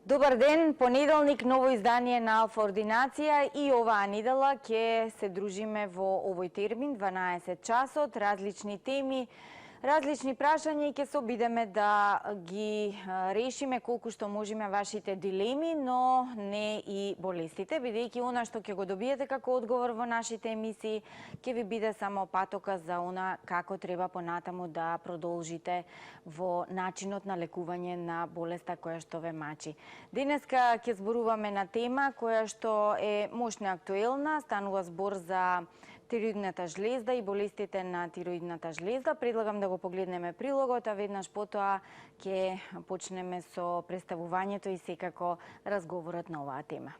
Добар ден, понеделник, ново издание на Алфа Ординација и оваа недела ќе се дружиме во овој термин, 12 часот, различни теми, различни прашања и ќе се обидеме да ги решиме колку што можеме вашите дилеми, но не и болестите, бидејќи она што ќе го добиете како одговор во нашите емисии ќе ви биде само патока за она како треба понатаму да продолжите во начинот на лекување на болеста која што ве мачи. Денеска ќе зборуваме на тема која што е мощно актуелна, станува збор за тироидната жлезда и болестите на тироидната жлезда. Предлагам да го погледнеме прилогот, а веднаш потоа ќе почнеме со представувањето и секако разговорот на оваа тема.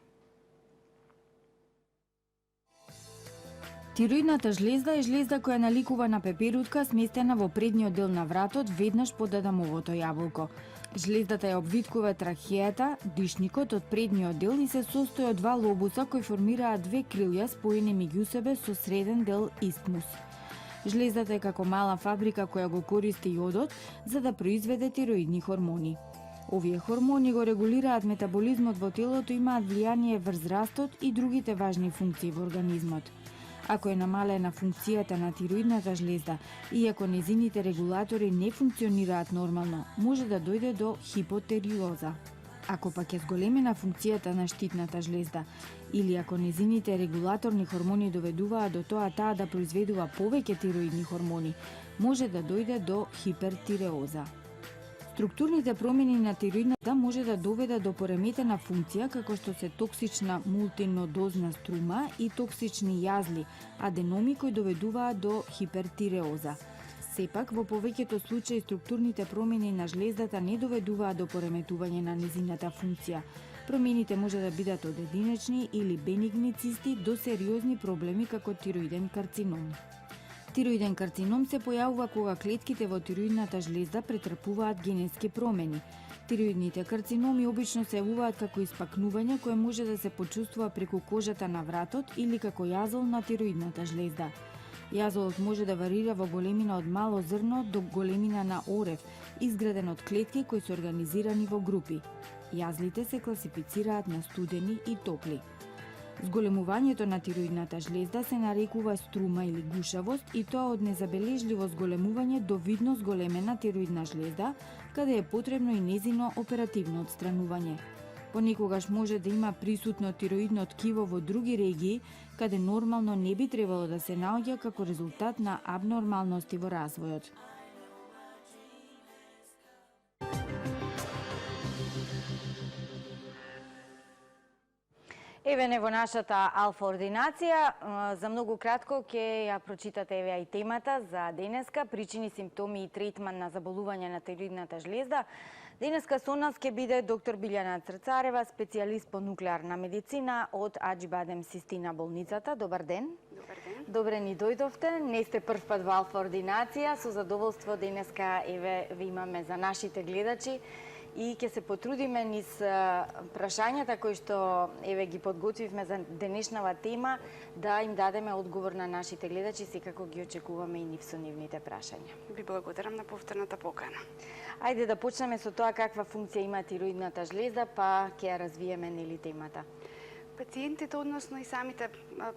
Тироидната жлезда е жлезда која наликува на пеперутка сместена во предниот дел на вратот веднаш под адамовото јаболко. Жлездата ја обвиткува трахејата, дишникот од предниот дел и се состои од два лобуса кои формираат две крилја споени меѓу себе со среден дел истмус. Жлездата е како мала фабрика која го користи јодот за да произведе тироидни хормони. Овие хормони го регулираат метаболизмот во телото и имаат влијание врз растот и другите важни функции во организмот. Ако е намалена функцијата на тироидната жлезда и ако незините регулатори не функционираат нормално, може да дојде до хипотериоза. Ако пак е зголемена функцијата на штитната жлезда или ако незините регулаторни хормони доведуваат до тоа таа да произведува повеќе тироидни хормони, може да дојде до хипертиреоза. Структурните промени на тироидната може да доведат до пореметена функција како што се токсична мултинодозна струма и токсични јазли, аденоми кои доведуваат до хипертиреоза. Сепак, во повеќето случаи структурните промени на жлездата не доведуваат до пореметување на незината функција. Промените може да бидат од единични или бенигни цисти до сериозни проблеми како тироиден карцином. Тироиден карцином се појавува кога клетките во тироидната жлезда претрпуваат генетски промени. Тироидните карциноми обично се јавуваат како испакнување кое може да се почувствува преку кожата на вратот или како јазол на тироидната жлезда. Јазолот може да варира во големина од мало зрно до големина на орев, изграден од клетки кои се организирани во групи. Јазлите се класифицираат на студени и топли. Зголемувањето на тироидната жлезда се нарекува струма или гушавост и тоа од незабележливо зголемување до видно зголемена тироидна жлезда, каде е потребно и незино оперативно отстранување. Понекогаш може да има присутно тироидно ткиво во други регии, каде нормално не би требало да се наоѓа како резултат на абнормалности во развојот. Еве не во нашата Алфа Ординација, за многу кратко ќе ја прочитате еве и темата за денеска, причини, симптоми и третман на заболување на тироидната жлезда. Денеска со нас ќе биде доктор Билјана Црцарева, специјалист по нуклеарна медицина од Аџибадем Систина болницата. Добар ден. Добар ден. Добре ни дојдовте. Не сте прв пат во Алфа Ординација, со задоволство денеска еве ви имаме за нашите гледачи. И ќе се потрудиме низ прашањата кои што еве ги подготвивме за денешнава тема да им дадеме одговор на нашите гледачи, секако ги очекуваме и нив со нивните прашања. Ви благодарам на повторната покана. Ајде да почнеме со тоа каква функција има тироидната жлезда, па ќе ја развиеме нели темата. Пациентите, односно и самите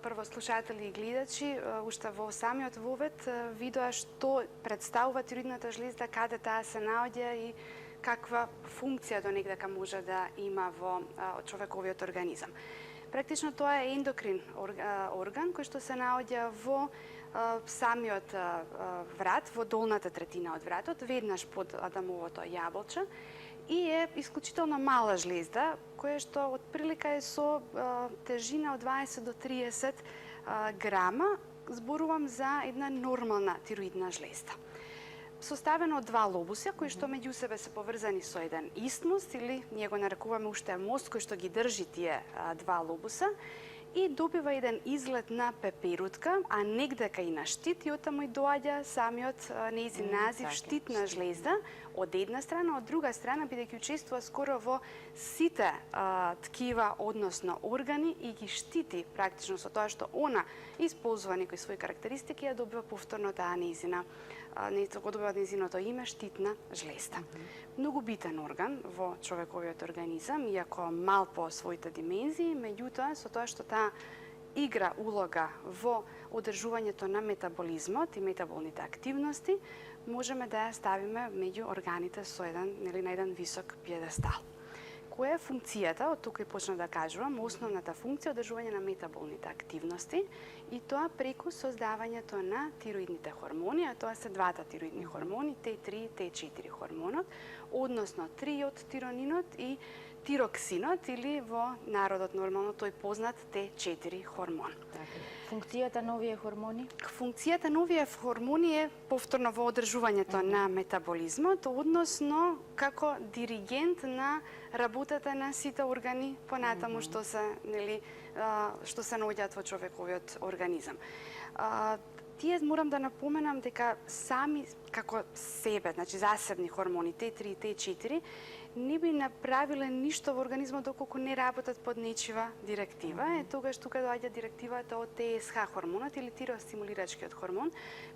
првослушатели и гледачи, уште во самиот вовед видоа што представува тироидната жлезда, каде таа се наоѓа и каква функција до негдека може да има во човековиот организам. Практично тоа е ендокрин орган кој што се наоѓа во самиот врат, во долната третина од вратот, веднаш под адамовото јаболче и е исклучително мала жлезда, која што отприлика е со тежина од 20 до 30 грама. Зборувам за една нормална тироидна жлезда. Составено од два лобуса, кои што меѓу себе се поврзани со еден истмус, или ние го нарекуваме уште мост кој што ги држи тие два лобуса, и добива еден изглед на пеперутка, а негдека и на штит, и оттаму и доаѓа самиот нејзин назив штитна жлезда од една страна, од друга страна бидејќи учествува скоро во сите ткива, односно органи, и ги штити практично со тоа што она исползува некои своји карактеристики, ја добива повторно таа нејзина го добива нејзиното име штитна жлезда. Многу битен орган во човековиот организам, иако мал по своите димензии, меѓутоа со тоа што таа игра улога во одржувањето на метаболизмот и метаболните активности, можеме да ја ставиме меѓу органите со на еден висок пиедестал. Која е функцијата, од тука и почна да кажувам, основната функција одржување на метаболните активности и тоа преку создавањето на тироидните хормони, а тоа се двата тироидни хормони, Т3 и Т4 хормонот, односно триодтиронинот и тироксинот или во народот нормално тој познат Т4 хормон. Функцијата на овие хормони? Функцијата на овие хормони е повторно во одржувањето на метаболизмот, односно како диригент на работата на сите органи понатаму што се наоѓаат во човековиот организам. Тие морам да напоменам дека сами како себе, значи засебни хормони Т3 и Т4 не би направиле ништо во организмот доколку не работат под нечива директива. Тогаш тука доаѓа директивата од ТСХ хормонот или тиростимулирачкиот хормон,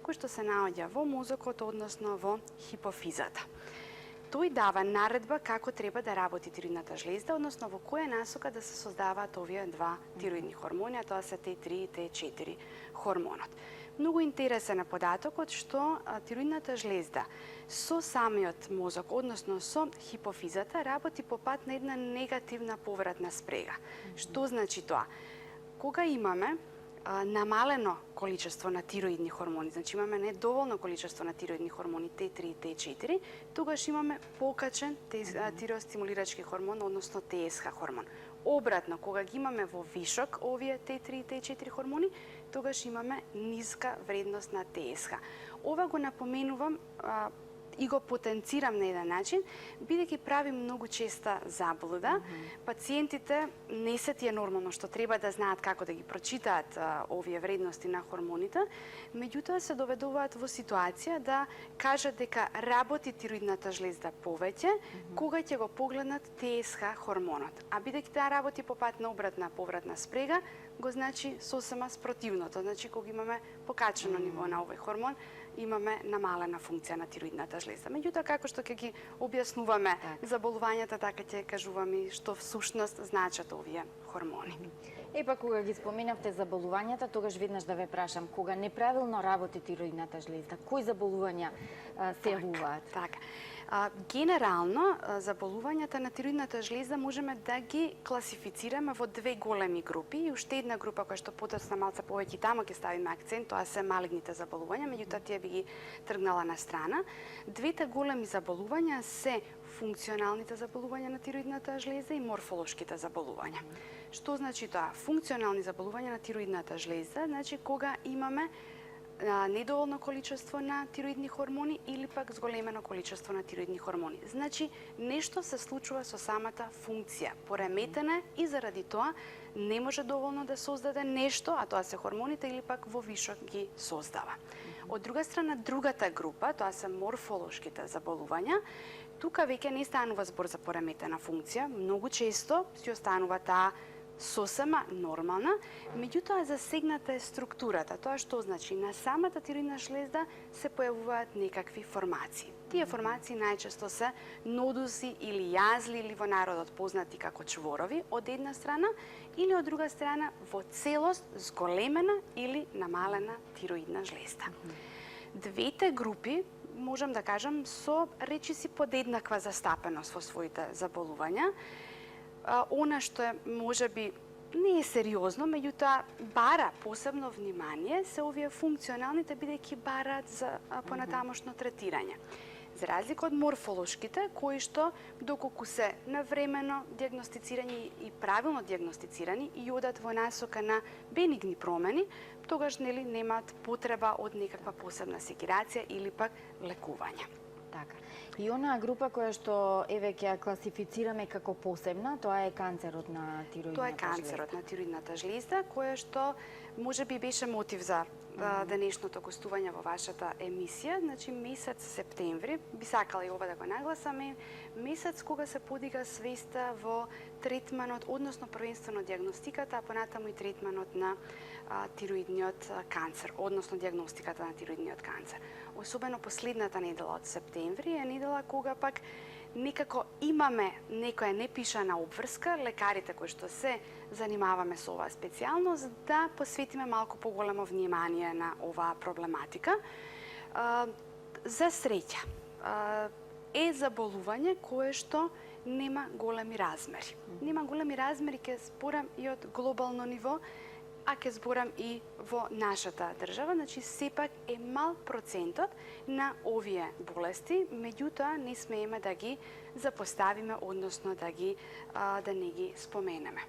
кој што се наоѓа во мозокот, односно во хипофизата. Тој дава наредба како треба да работи тироидната жлезда, односно во која насока да се создаваат овие два тироидни хормони, а тоа се Т3 и Т4 хормонот. Многу интересен е податокот што тироидната жлезда со самиот мозок, односно со хипофизата, работи по пат на една негативна повратна спрега. Што значи тоа? Кога имаме намалено количество на тироидни хормони, значи имаме недоволно количество на тироидни хормони Т3 и Т4, тогаш имаме покачен тиростимулирачки хормон, односно ТСХ хормон. Обратно, кога ги имаме во вишок овие Т3 и Т4 хормони, тогаш имаме ниска вредност на ТСХ. Ова го напоменувам и го потенцирам на еден начин, бидејќи прави многу честа заблуда. Пациентите не се тие нормално што треба да знаат како да ги прочитаат овие вредности на хормоните, меѓутоа се доведуваат во ситуација да кажат дека работи тироидната жлезда повеќе, кога ќе го погледнат ТСХ хормонот. А бидејќи таа работи по пат на обратна повратна спрега, го значи сосема спротивното. Значи кога имаме покачено ниво на овој хормон, имаме намалена функција на тироидната жлезда. Меѓутоа, како што ќе ги објаснуваме заболувањата, така ќе кажуваме што всушност значат овие хормони. Епа, кога ги споменавте заболувањата, тогаш веднаш да ве прашам, кога неправилно работи тироидната жлезда, кои заболувања се јавуваат? Така. Генерално, заболувањата на тироидната жлезда можеме да ги класифицираме во две големи групи и уште една група која што подоцна малце повеќе тамо ќе ставиме акцент, тоа се малигните заболувања, меѓутоа тие би ги тргнала на страна. Двете големи заболувања се функционалните заболувања на тироидната жлезда и морфолошките заболувања. Што значи тоа? Функционални заболувања на тироидната жлезда, значи кога имаме недоволно количество на тироидни хормони или пак зголемено количество на тироидни хормони. Значи, нешто се случува со самата функција, пореметена и заради тоа не може доволно да создаде нешто, а тоа се хормоните или пак во вишок ги создава. Од друга страна, другата група, тоа се морфолошките заболувања, тука веќе не станува збор за пореметена функција, многу често си останува таа сосема нормална, меѓутоа засегната е структурата. Тоа што значи на самата тироидна жлезда се појавуваат некакви формации. Тие формации најчесто се нодуси или јазли или во народот познати како чворови од една страна или од друга страна во целост зголемена или намалена тироидна жлезда. Двете групи можам да кажам со речиси подеднаква застапеност во своите заболувања. Она што е можеби не е сериозно, меѓутоа бара посебно внимание се овие функционалните, бидејќи бараат за понатамошно третирање. За разлика од морфолошките, кои што доколку се навремено дијагностицирани и правилно дијагностицирани и одат во насока на бенигни промени, тогаш немаат потреба од некаква посебна секирација или пак лекување. Така. И онаа група која што еве ќе ја класифицираме како посебна, тоа е канцерот на тироидната жлезда. Тоа е канцерот на тироидната жлезда, која што можеби беше мотив за денешното гостување во вашата емисија. Значи, месец септември, би сакала и ова да го нагласаме, месец кога се подига свеста во третманот, односно првенствено диагностиката, а понатаму и третманот на тироидниот канцер, односно диагностиката на тироидниот канцер. Особено последната недела од септември е недела кога пак некако имаме некоја непишана обврска, лекарите кои што се занимаваме со оваа специјалност, да посветиме малку поголемо внимание на оваа проблематика. За среќа, е заболување кое што нема големи размери. Нема големи размери, ќе зборам и од глобално ниво, а ќе зборам и во нашата држава. Значи, сепак е мал процентот на овие болести, меѓутоа не смееме да ги запоставиме, односно да не ги споменеме.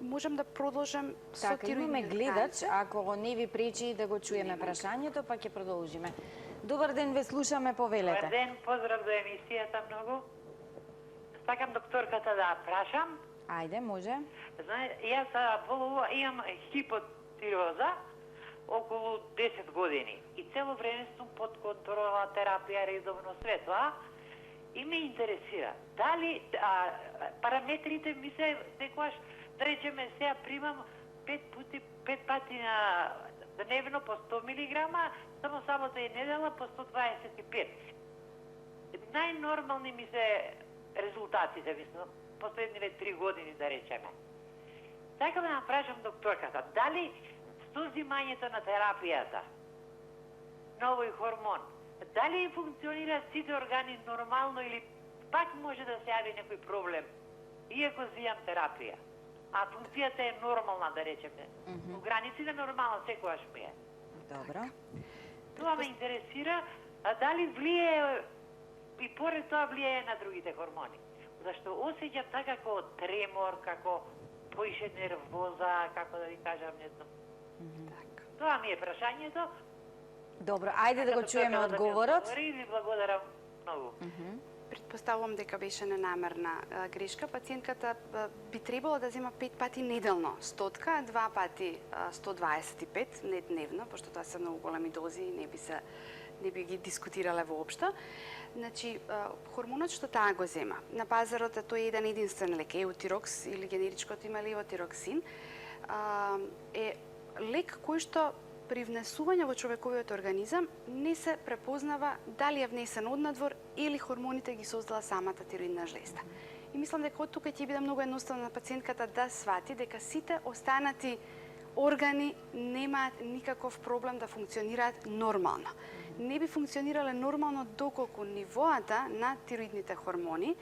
Можам да продолжам со Така, имаме тироидниот гледач, канцер. ако не ви пречи да го чуеме прашањето, па ќе продолжиме. Добар ден, ве слушаме, повелете. Добар ден, поздрав до емисијата многу. Сакам докторката да прашам. Ајде, може. Јас имам хипотироза околу 10 години и цело време сум под контрола, терапија, редовно све тоа. И ме интересира, дали параметрите ми се секогаш, да речеме, сега примам 5 пати на дневно по 100 милиграма, само сабота и недела по 125. Најнормални ми се резултатите, мислам, последниве 3 години, да речеме. Сакам да напрашам докторката, дали со взимањето на терапијата, на овој хормон, дали функционира сите органи нормално или пак може да се јави некој проблем, иако зијам терапија? А функцијата е нормална, да речеме. Во границите нормално секогаш ми е. Добро. Тоа ме интересира, а дали влијае и поред тоа влијае на другите хормони. Зашто осеќам така како тремор, како поише нервоза, како да ви кажам, не знам. Тоа ми е прашањето. Добро, ајде да го чуеме одговорот. И ви благодарам многу. Предпоставувам дека беше ненамерна грешка. Пациентката би требало да зема 5 пати неделно стотка, 2 пати 125 не дневно, пошто тоа се многу големи дози и не би ги дискутирале воопшто. Значи, хормонот што таа го зема, на пазарот тој е еден единствен лек, еутирокс или генеричкото има левотироксин, е лек кој што при внесување во човековиот организам не се препознава дали е внесен однадвор или хормоните ги создала самата тироидна жлезда. И мислам дека од тука ќе биде многу едноставно на пациентката да свати дека сите останати органи немаат никаков проблем да функционираат нормално. Не би функционирале нормално доколку нивоата на тироидните хормони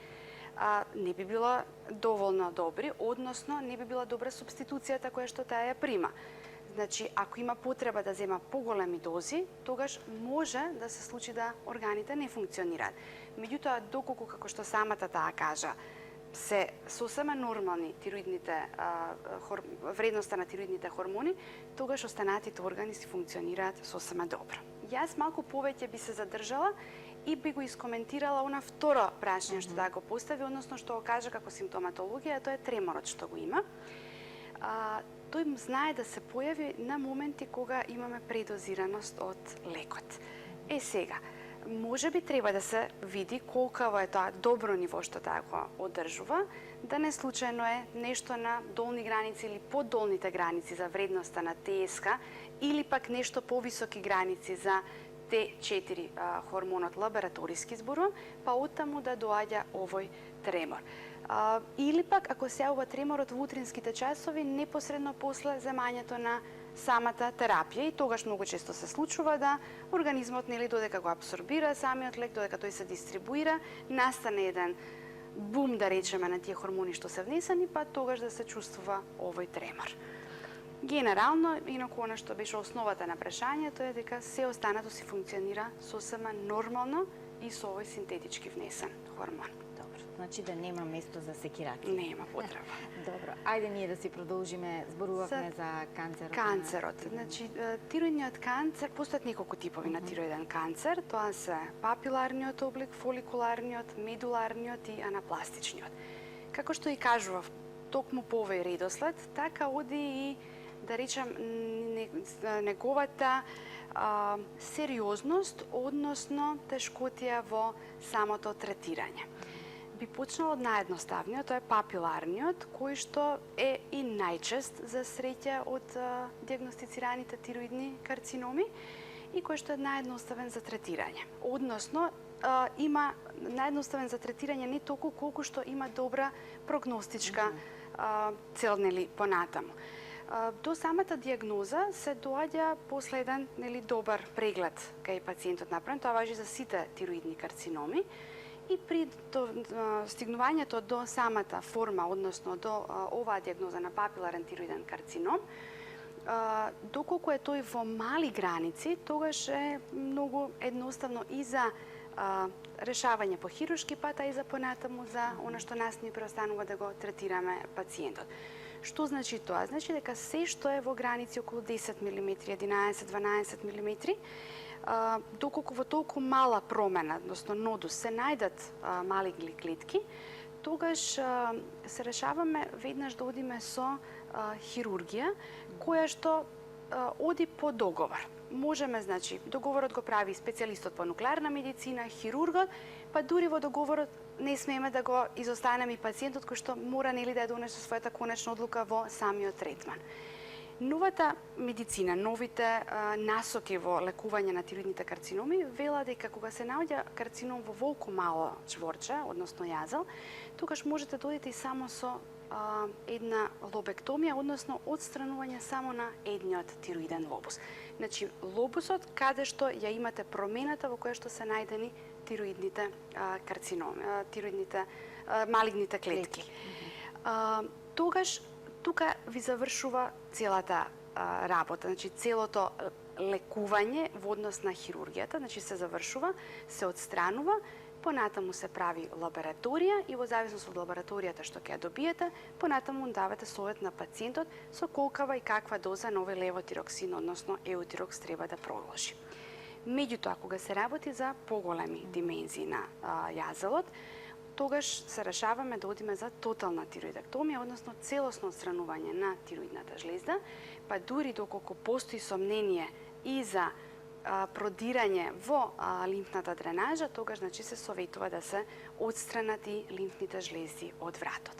не би била доволно добри, односно не би била добра субституцијата која што таа ја прима. Значи, ако има потреба да зема поголеми дози, тогаш може да се случи да органите не функционираат. Меѓутоа, доколку, како што самата таа кажа, се сосема нормални вредноста на тироидните хормони, тогаш останатите органи си функционираат сосема добро. Јас малку повеќе би се задржала и би го искоментирала она второ прашање што таа го постави, односно што го кажа како симптоматологија, тоа е треморот што го има. Тој знае да се појави на моменти кога имаме предозираност од лекот. Сега, може би треба да се види колкаво е тоа добро ниво што таа го одржува, да не случајно е нешто на долни граници или поддолните граници за вредноста на ТСК или пак нешто повисоки граници за Т4 хормонот лабораториски зборувам, па оттаму да доаѓа овој тремор. Или пак, ако се јавува треморот во утринските часови, непосредно после земањето на самата терапија, и тогаш многу често се случува да организмот додека го абсорбира самиот лек, додека тој се дистрибуира, настане еден бум, да речеме, на тие хормони што се внесени, па тогаш да се чувствува овој тремор. Генерално, инаку она што беше основата на прашањето е дека се останато си функционира сосема нормално и со овој синтетички внесен хормон. Добро, значи да нема место за секираки. Нема потреба. Добро, ајде ние да си продолжиме, зборувавме за канцерот. Канцерот. Значи, тироидниот канцер, постојат неколку типови на тироиден канцер, тоа се папиларниот облик, фоликуларниот, медуларниот и анапластичниот. Како што и кажував, токму по овој редослед, така оди и да речем, неговата сериозност, односно тешкотија во самото третирање. Би почнал од наједноставниот, тоа е папиларниот, кој што е и најчест за среќа од дијагностицираните тироидни карциноми и кој што е наједноставен за третирање. Односно, има наједноставен за третирање не толку колку што има добра прогностичка цел, нели, понатаму. До самата дијагноза се доаѓа после еден, нели, добар преглед кај пациентот направен, тоа важи за сите тироидни карциноми. И при стигнувањето до самата форма, односно до оваа дијагноза на папиларен тироиден карцином, доколку е тој во мали граници, тогаш е многу едноставно и за решавање по хируршки пат, а и за понатаму за она што нас ни преостанува да го третираме пациентот. Што значи тоа? Значи дека се што е во граници околу 10 мм, 11-12 мм, доколку во толку мала промена, односно нодус, се најдат малигни клетки, тогаш се решаваме веднаш да одиме со хирургија, која што оди по договор. Можеме, значи, договорот го прави специјалистот по нуклеарна медицина, хирургот, па дури во договорот не смееме да го изостанеме и пациентот кој што мора, нели, да ја донесе својата конечна одлука во самиот третман. Новата медицина, новите насоки во лекување на тироидните карциноми вела дека кога се наоѓа карцином во волку мало чворче, односно јазал, тогаш можете да одите и само со една лобектомија, односно одстранување само на едниот тироиден лобус. Значи, лобусот каде што ја имате промената во која што се најдени тироидните карциноми, тироидните малигните клетки. Тогаш тука ви завршува целата работа, значи целото лекување во однос на хирургијата, значи се завршува, се одстранува, понатаму се прави лабораторија и во зависност од лабораторијата што ќе ја добиете, понатаму давате совет на пациентот со колкава и каква доза на овој левотироксин, односно еутирокс треба да проложи. Меѓутоа, кога се работи за поголеми димензии на јазалот, тогаш се решаваме да одиме за тотална тироидектомија, односно целосно отстранување на тироидната жлезда, па дури доколку постои сомнение и за продирање во лимфната дренажа, тогаш, значи, се советува да се отстранат и лимфните жлезди од вратот.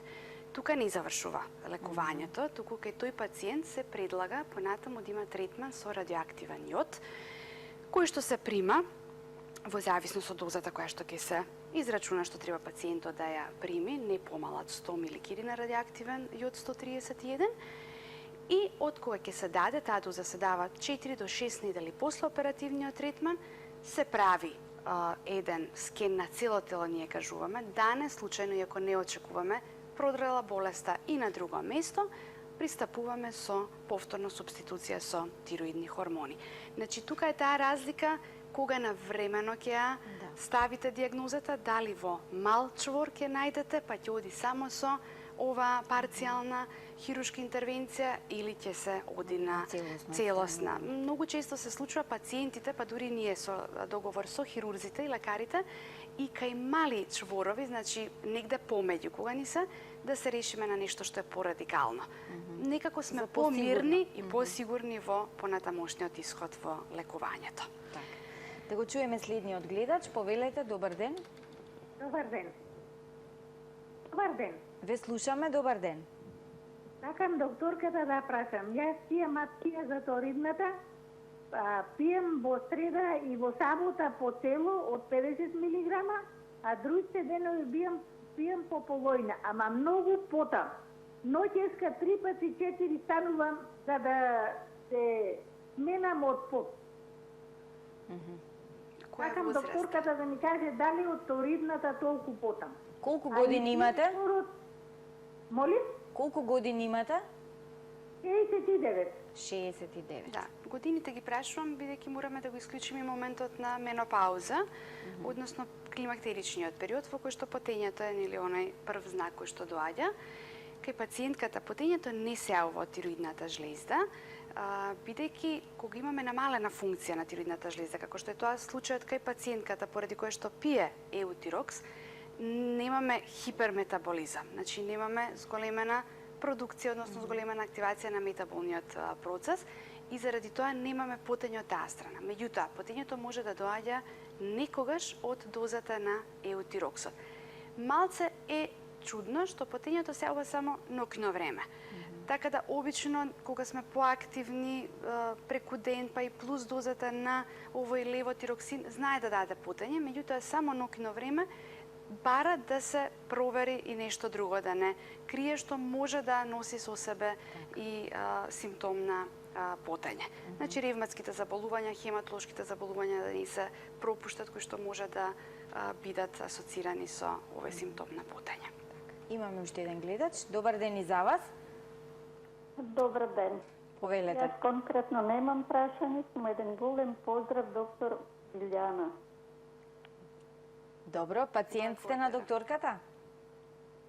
Тука не завршува лекувањето, туку кај тој пациент се предлага понатаму да има третман со радиоактивен јод, кој што се прима во зависност од дозата која што ќе се израчуна што треба пациентот да ја прими, не помала од 100 мг на радиоактивен јод 131, и од кога ќе се даде, таа доза се дава 4 до 6 недели после оперативниот третман, се прави еден скен на цело тело, ние кажуваме, да не случајно, иако не очекуваме, продрела болеста и на друго место, пристапуваме со повторно субституција со тироидни хормони. Значи, тука е таа разлика кога навремено ќе ја ставите дијагнозата, дали во мал чвор ќе најдете, па ќе оди само со ова парцијална хируршка интервенција или ќе се оди на целосна. Многу често се случува пациентите, па дури ние со договор со хирурзите и лекарите, и кај мали чворови, значи негде помеѓу кога ни се, да се решиме на нешто што е порадикално. Некако сме помирни и посигурни во понатамошниот исход во лекувањето. Да го чуеме следниот гледач. Повелете, добар ден. Добар ден. Добар ден. Ве слушаме, добар ден. Сакам докторката да прашам. Јас пием апкија за торидната, пием во среда и во сабота по цело од 50 мг, а другите денови пием по половина, ама многу потам. Ноќеска 3 пати 4 станувам за да се сменам од пот. Сакам докторката да ми каже дали од торидната толку потам. Колку години имате? Молим? Колку години имате? 69. 69. Да, годините ги прашувам, бидејќи мораме да го исклучиме моментот на менопауза, односно климактеричниот период, во кој што потењето е, нели, онај прв знак кој што доаѓа. Кај пациентката потењето не се јавува од тироидната жлезда, бидејќи кога имаме намалена функција на тироидната жлезда, како што е тоа случајот кај пациентката поради која што пие еутирокс, немаме хиперметаболизам, значи немаме зголемена продукција, односно зголемена активација на метаболниот процес и заради тоа немаме потење од таа страна. Меѓутоа, потењето може да доаѓа некогаш од дозата на еутироксот. Малце е чудно што потењето се јавува само ноќно време. Така да обично кога сме поактивни преку ден па и плюс дозата на овој левотироксин знае да даде потење, меѓутоа само ноќно време бара да се провери и нешто друго, да не крие што може да носи со себе и симптом на потење. Значи ревматските заболувања, хематолошките заболувања да не се пропуштат, кои што може да бидат асоцирани со овој симптом на потење. Имаме уште еден гледач. Добар ден и за вас. Добар ден. Повелете. Јас конкретно немам прашање, само еден голем поздрав доктор Билјана. Добро, пациент сте на докторката?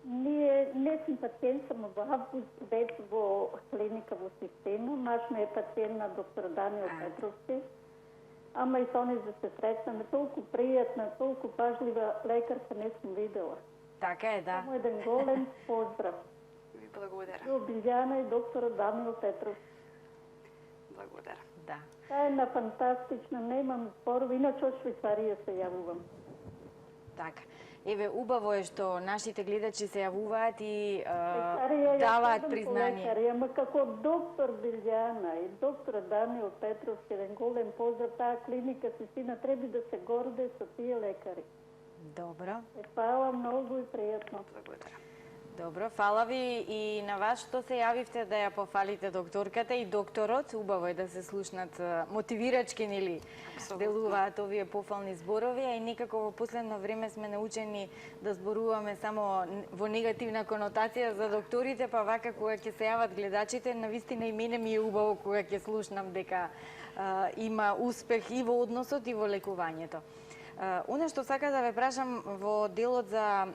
Не сум пациент, сум во август веќе во клиника во система. Маш ме е пациент на доктор Даниел Петровски. Ама и со да се сретнаме, толку пријатна, толку пажлива лекарка не сум видела. Така е, да. Само еден голем поздрав. Ви благодарам. До Билјана и доктор Даниел Петровски. Благодарам. Да. Таа е на фантастична, немам спорови, иначе од Швейцарија се јавувам. Така. Еве, убаво е што нашите гледачи се јавуваат и Швейцарија, даваат јас признание. лекари, ама како доктор Билјана и доктор Даниел Петровски, еден голем поздрав, таа клиника Систина треба да се горде со тие лекари. Добро. Фала многу и пријатно. Благодарам. Добро, фала ви и на вас што се јавивте да ја пофалите докторката и докторот. Убаво е да се слушнат мотивирачки, нели, делуваат овие пофални зборови, а и некако во последно време сме научени да зборуваме само во негативна конотација за докторите, па вака кога ќе се јават гледачите, навистина и мене ми е убаво кога ќе слушнам дека има успех и во односот и во лекувањето. Оно што сака да ве прашам во делот за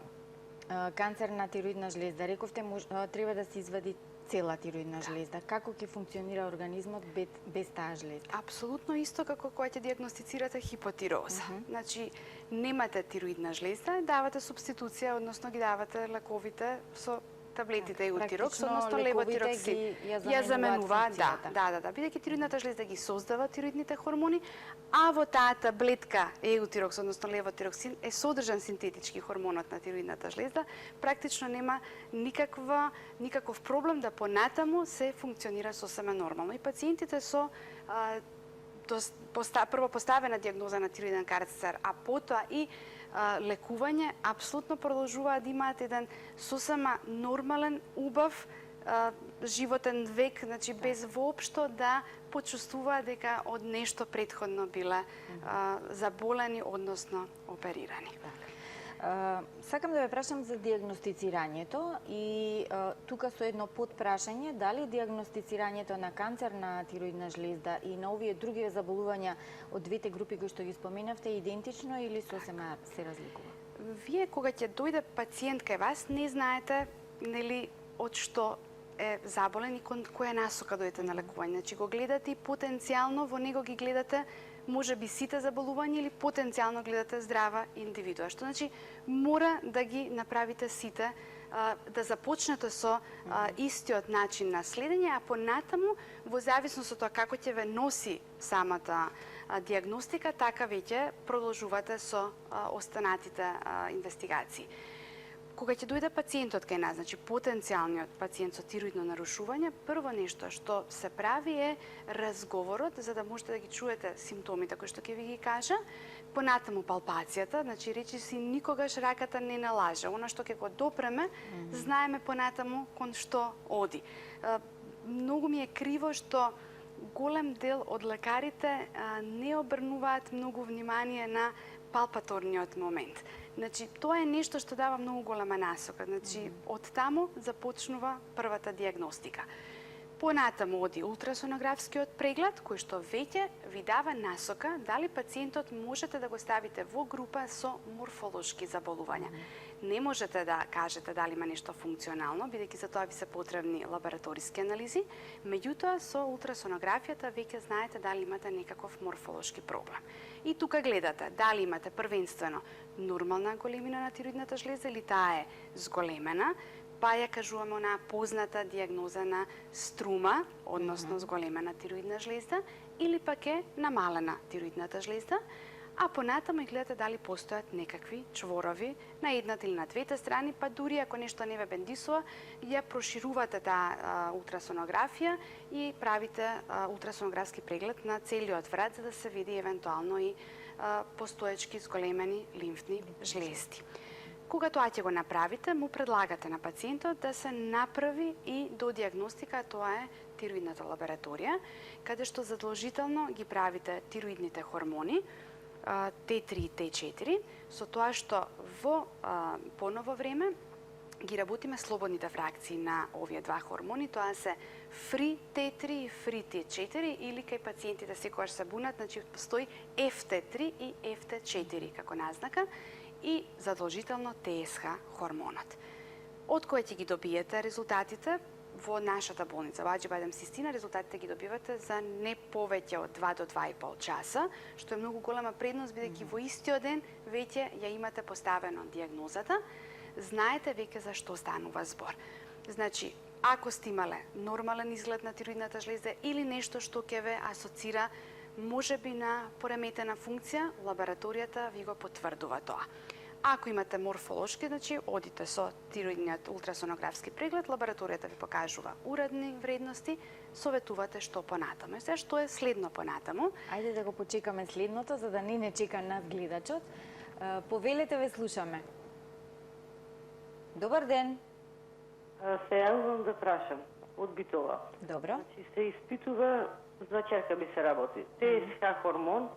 канцер на тироидна жлезда, рековте треба да се извади цела тироидна жлезда. Како ќе функционира организмот без таа жлезда? Апсолутно исто како кога ќе дијагностицирате хипотироза. Значи, немате тироидна жлезда, давате субституција, односно ги давате лековите со таблетите еутирокс, односно левотироксин. Ја заменува, да. Бидејќи тироидната жлезда ги создава тироидните хормони, а во таа таблетка еутирокс, односно левотироксин, е содржан синтетички хормонот на тироидната жлезда, практично нема никаков проблем да понатаму се функционира сосема нормално. И пациентите со прво поставена дијагноза на тироиден карцер, а потоа и лекување, апсолутно продолжуваат да имаат еден сосема нормален, убав животен век, значи без воопшто да почувствуваат дека од нешто претходно биле заболени, односно оперирани. Сакам да ве прашам за дијагностицирањето и тука со едно подпрашање, дали дијагностицирањето на канцер на тироидна жлезда и на овие други заболувања од двете групи кои што ги споменавте е идентично или сосема се разликува? Вие кога ќе дојде пациент кај вас, не знаете нели од што е заболен и кон која насока дојдете на лекување. Значи го гледате и потенцијално во него ги гледате може би сите заболувања или потенцијално гледате здрава индивидуа. Што значи мора да ги направите сите, да започнете со истиот начин на следење, а понатаму во зависност од тоа како ќе ве носи самата дијагностика, така веќе продолжувате со останатите инвестигации. Кога ќе дојде пациентот кај нас, значи потенцијалниот пациент со тироидно нарушување, прво нешто што се прави е разговорот за да можете да ги чуете симптомите кои што ќе ви ги кажа, понатаму палпацијата, значи речиси никогаш раката не налаже. Она што ќе го допреме, знаеме понатаму кон што оди. Многу ми е криво што голем дел од лекарите не обрнуваат многу внимание на палпаторниот момент. Значи, тоа е нешто што дава многу голема насока. Значи, од таму започнува првата дијагностика. Понатаму оди ултрасонографскиот преглед, кој што веќе ви дава насока дали пациентот можете да го ставите во група со морфолошки заболувања. Не можете да кажете дали има нешто функционално, бидејќи за тоа ви се потребни лабораториски анализи, меѓутоа со ултрасонографијата веќе знаете дали имате некаков морфолошки проблем. И тука гледате дали имате првенствено нормална големина на тироидната жлеза или таа е зголемена, па ја кажуваме онаа позната дијагноза на струма, односно зголемена тироидна жлезда, или пак е намалена тироидната жлезда, а понатаму и гледате дали постојат некакви чворови на едната или на двете страни, па дури ако нешто не ве бендисува, ја проширувате таа ултрасонографија и правите ултрасонографски преглед на целиот врат, за да се види евентуално и постоечки зголемени лимфни жлезди. Кога тоа ќе го направите, му предлагате на пациентот да се направи и до диагностика, тоа е тироидната лабораторија, каде што задолжително ги правите тироидните хормони, Т3 и Т4, со тоа што во поново време ги работиме слободните фракции на овие два хормони, тоа се фри Т3 и фри Т4, или кај пациентите секогаш се бунат, значи постои ФТ3 и ФТ4 како назнака и задолжително ТСХ хормонот. Од кој ќе ги добиете резултатите? Во нашата болница, во Аџи-Бајдам Систина, резултатите ги добивате за не повеќе од 2 до 2,5 часа, што е многу голема предност, бидејќи во истиот ден веќе ја имате поставено дијагнозата, знаете веќе за што станува збор. Значи, ако сте имале нормален изглед на тироидната жлезда или нешто што ќе ве асоцира можеби на пореметена функција, лабораторијата ви го потврдува тоа. Ако имате морфолошки, значи одите со тироидниот ултрасонографски преглед, лабораторијата ви покажува уредни вредности, советувате што понатаму. Сега што е следно понатаму? Ајде да го почекаме следното, за да не чека нас гледачот. Повелете, ве слушаме. Добар ден. Се јавувам да прашам од Битола. Добро. Значи се испитува, за ќерка ми се работи. ТСХ хормон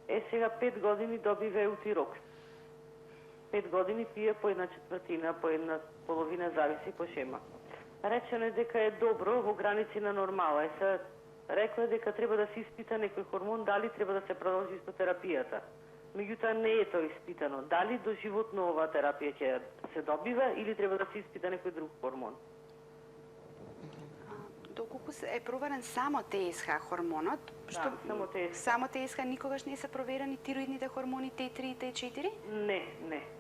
е сега 5 години добива еутирокс. 5 години пие по 1/4, по 1/2, зависи по шема. Речено е дека е добро во граници на нормала. Е се рекла дека треба да се испита некој хормон, дали треба да се продолжи со терапијата. Меѓутоа не е тоа испитано. Дали доживотно оваа терапија ќе се добива или треба да се испита некој друг хормон? Доколку е проверен само ТСХ хормонот, што само ТСХ. Само ТСХ, никогаш не се проверени тироидните хормони Т3 и Т4?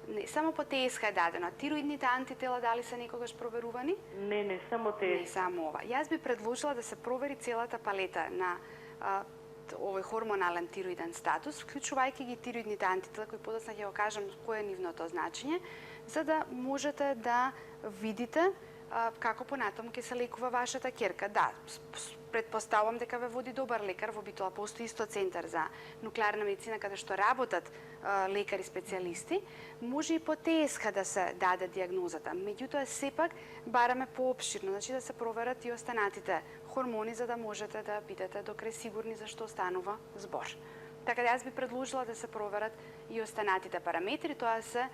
Не, само по ТСХ е дадено. Тироидните антитела дали се некогаш проверувани? Не, само ТСХ. Не, само ова. Јас би предложила да се провери целата палета на овој хормонален тироиден статус, вклучувајќи ги тироидните антитела, кои подоцна ќе го кажам кој е нивното значење, за да можете да видите како понатаму ќе се лекува вашата ќерка. Да, предпоставувам дека ве води добар лекар, во Битола постои исто центар за нуклеарна медицина каде што работат лекари специјалисти, може и по ТСХ да се даде дијагнозата. Меѓутоа сепак бараме поопширно, значи да се проверат и останатите хормони за да можете да бидете докрај сигурни за што станува збор. Така да јас би предложила да се проверат и останатите параметри, тоа се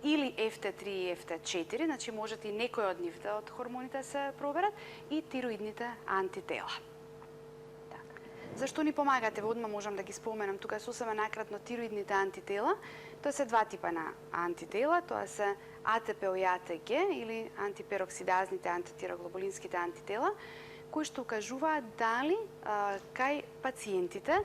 или ФТ3 и ФТ4, значи можете и некој од нивите од хормоните се проверат, и тироидните антитела. Зашто ни помагате? Одма можам да ги споменам тука сосема накратно тироидните антитела. Тоа се два типа на антитела, тоа се АТП и АТГ или антипероксидазните антитироглобулинските антитела, кои што укажуваат дали кај пациентите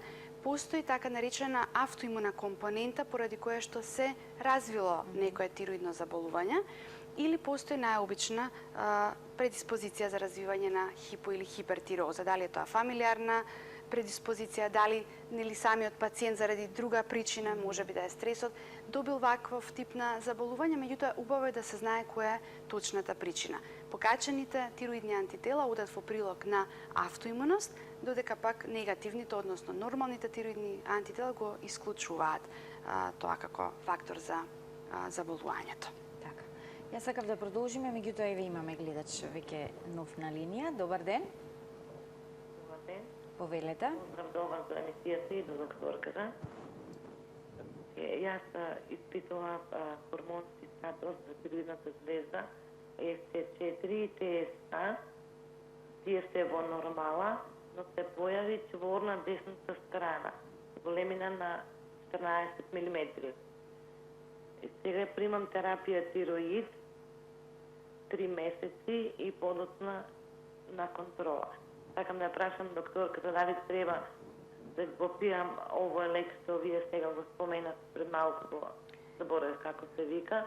постои така наречена автоимуна компонента поради која што се развило некое тироидно заболување или постои најобична предиспозиција за развивање на хипо или хипертироза. Дали е тоа фамилиарна предиспозиција, дали нели самиот пациент заради друга причина, може би да е стресот, добил ваков тип на заболување, меѓутоа убаво е да се знае која е точната причина. Покачените тироидни антитела одат во прилог на автоимуност, додека пак негативните, односно нормалните тироидни антитела го исклучуваат тоа како фактор за заболувањето. Така. Јас сакав да продолжиме, меѓутоа еве имаме гледач веќе нов на линија. Добар ден. Добар ден. Повелете. Поздрав до вас, до емисијата и до докторката. Јас испитував хормонски статус за тироидната жлезда ФТ4 и ТСХ. Тие се во нормала, но се појави чвор на десната страна, големина на 14 мм. Сега примам терапија тироид 3 месеци и подоцна на контрола. Сакам да прашам докторката дали треба да го пијам овој лек што вие сега го споменат пред малку, го заборавив како се вика.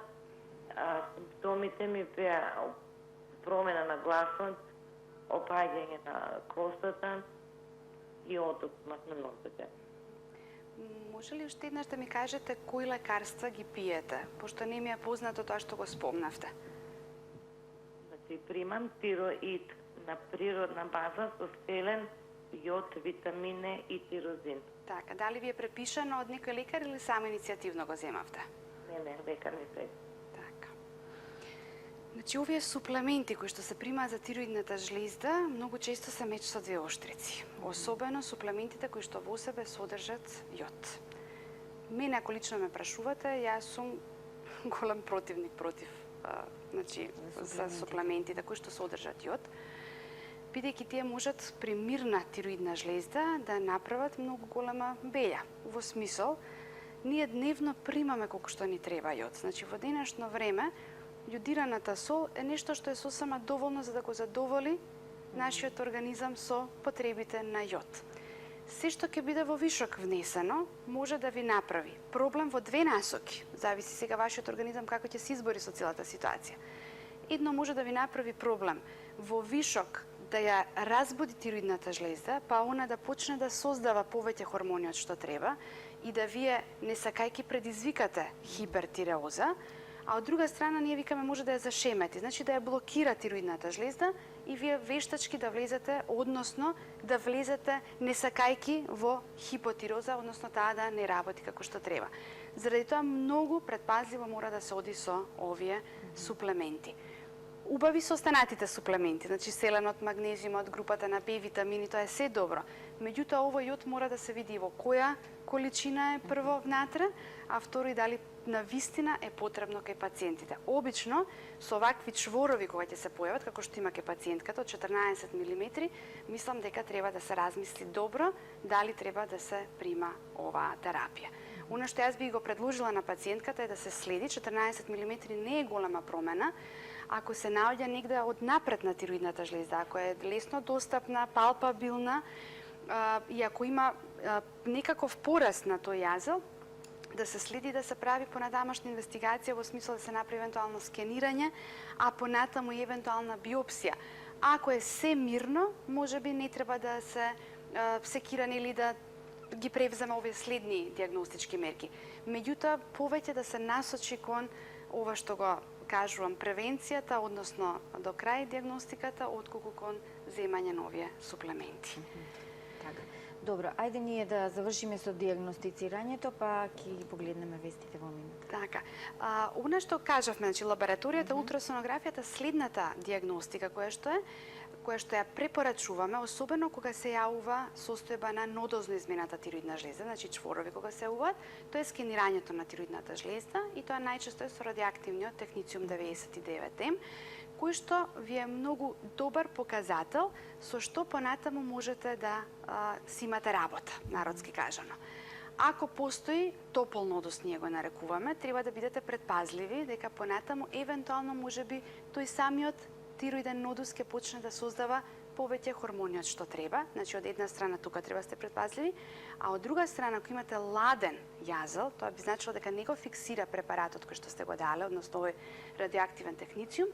Симптомите ми беа промена на гласот, опаѓање на костата и одопмат на носите. Може ли уште еднаш да ми кажете кои лекарства ги пиете, пошто не ми е познато тоа што го спомнавте? Значи, примам тироид на природна база со селен, јод, витамине и тирозин. Така, дали ви е препишано од некој лекар или само иницијативно го земавте? Не, лекар ми се. Така. Значи, овие суплементи кои што се примаат за тироидната жлезда, многу често се меч со двеоштрици. Особено суплементите кои што во себе содржат јод. Мене, ако лично ме прашувате, јас сум голем противник против за суплементите кои што содржат јод, бидејќи тие можат при мирна тироидна жлезда да направат многу голема беја. Во смисол, ние дневно примаме колку што ни треба јод. Значи, во денешно време, јодираната сол е нешто што е сосема доволно за да го задоволи нашиот организам со потребите на јод. Се што ќе биде во вишок внесено, може да ви направи проблем во две насоки. Зависи сега вашиот организам како ќе се избори со целата ситуација. Едно може да ви направи проблем во вишок да ја разбуди тироидната жлезда, па она да почне да создава повеќе хормони од што треба и да вие не сакајки предизвикате хипертиреоза, а од друга страна ние викаме може да ја зашемети, значи да ја блокира тироидната жлезда и вие вештачки да влезете, односно да влезете не сакајки во хипотироза, односно таа да не работи како што треба. Заради тоа многу предпазливо мора да се оди со овие суплементи. Убави со останатите суплементи, значи селенот, магнезиумот, групата на Б витамини, тоа е се добро. Меѓутоа овој јод мора да се види во која количина е прво внатре, а второ и дали на вистина е потребно кај пациентите. Обично со овакви чворови кога ќе се појават, како што има кај пациентката од 14 мм, мислам дека треба да се размисли добро дали треба да се прима оваа терапија. Она што јас би го предложила на пациентката е да се следи, 14 мм не е голема промена, ако се наоѓа негде од напред на тироидната жлезда, ако е лесно достапна, палпабилна и ако има некаков пораст на тој јазел, да се следи да се прави понатамошна инвестигација во смисла да се направи евентуално скенирање, а понатаму и евентуална биопсија. Ако е се мирно, можеби не треба да се секиране или да ги превземе овие следни диагностички мерки. Меѓутоа, повеќе да се насочи кон ова што го кажувам, превенцијата, односно до крај диагностиката, отколку кон земање на овие суплементи. Така. Добро, ајде ние да завршиме со диагностицирањето, па ќе ги погледнеме вестите во минута. Така. Она што кажавме, значи лабораторијата, ултрасонографијата, следната диагностика која што ја препорачуваме, особено кога се јавува состојба на нодозно измената тироидна жлезда, значи чворови кога се јавуваат, тоа е скенирањето на тироидната жлезда и тоа најчесто е со радиоактивниот технициум 99М, кој што ви е многу добар показател со што понатаму можете да си имате работа, народски кажано. Ако постои топол нодос, ние го нарекуваме, треба да бидете предпазливи дека понатаму евентуално можеби тој самиот тироиден нодус ќе почне да создава повеќе хормони од што треба. Значи, од една страна тука треба да сте предпазливи, а од друга страна, ако имате ладен јазел, тоа би значило дека не го фиксира препаратот кој што сте го дале, односно овој радиоактивен технициум,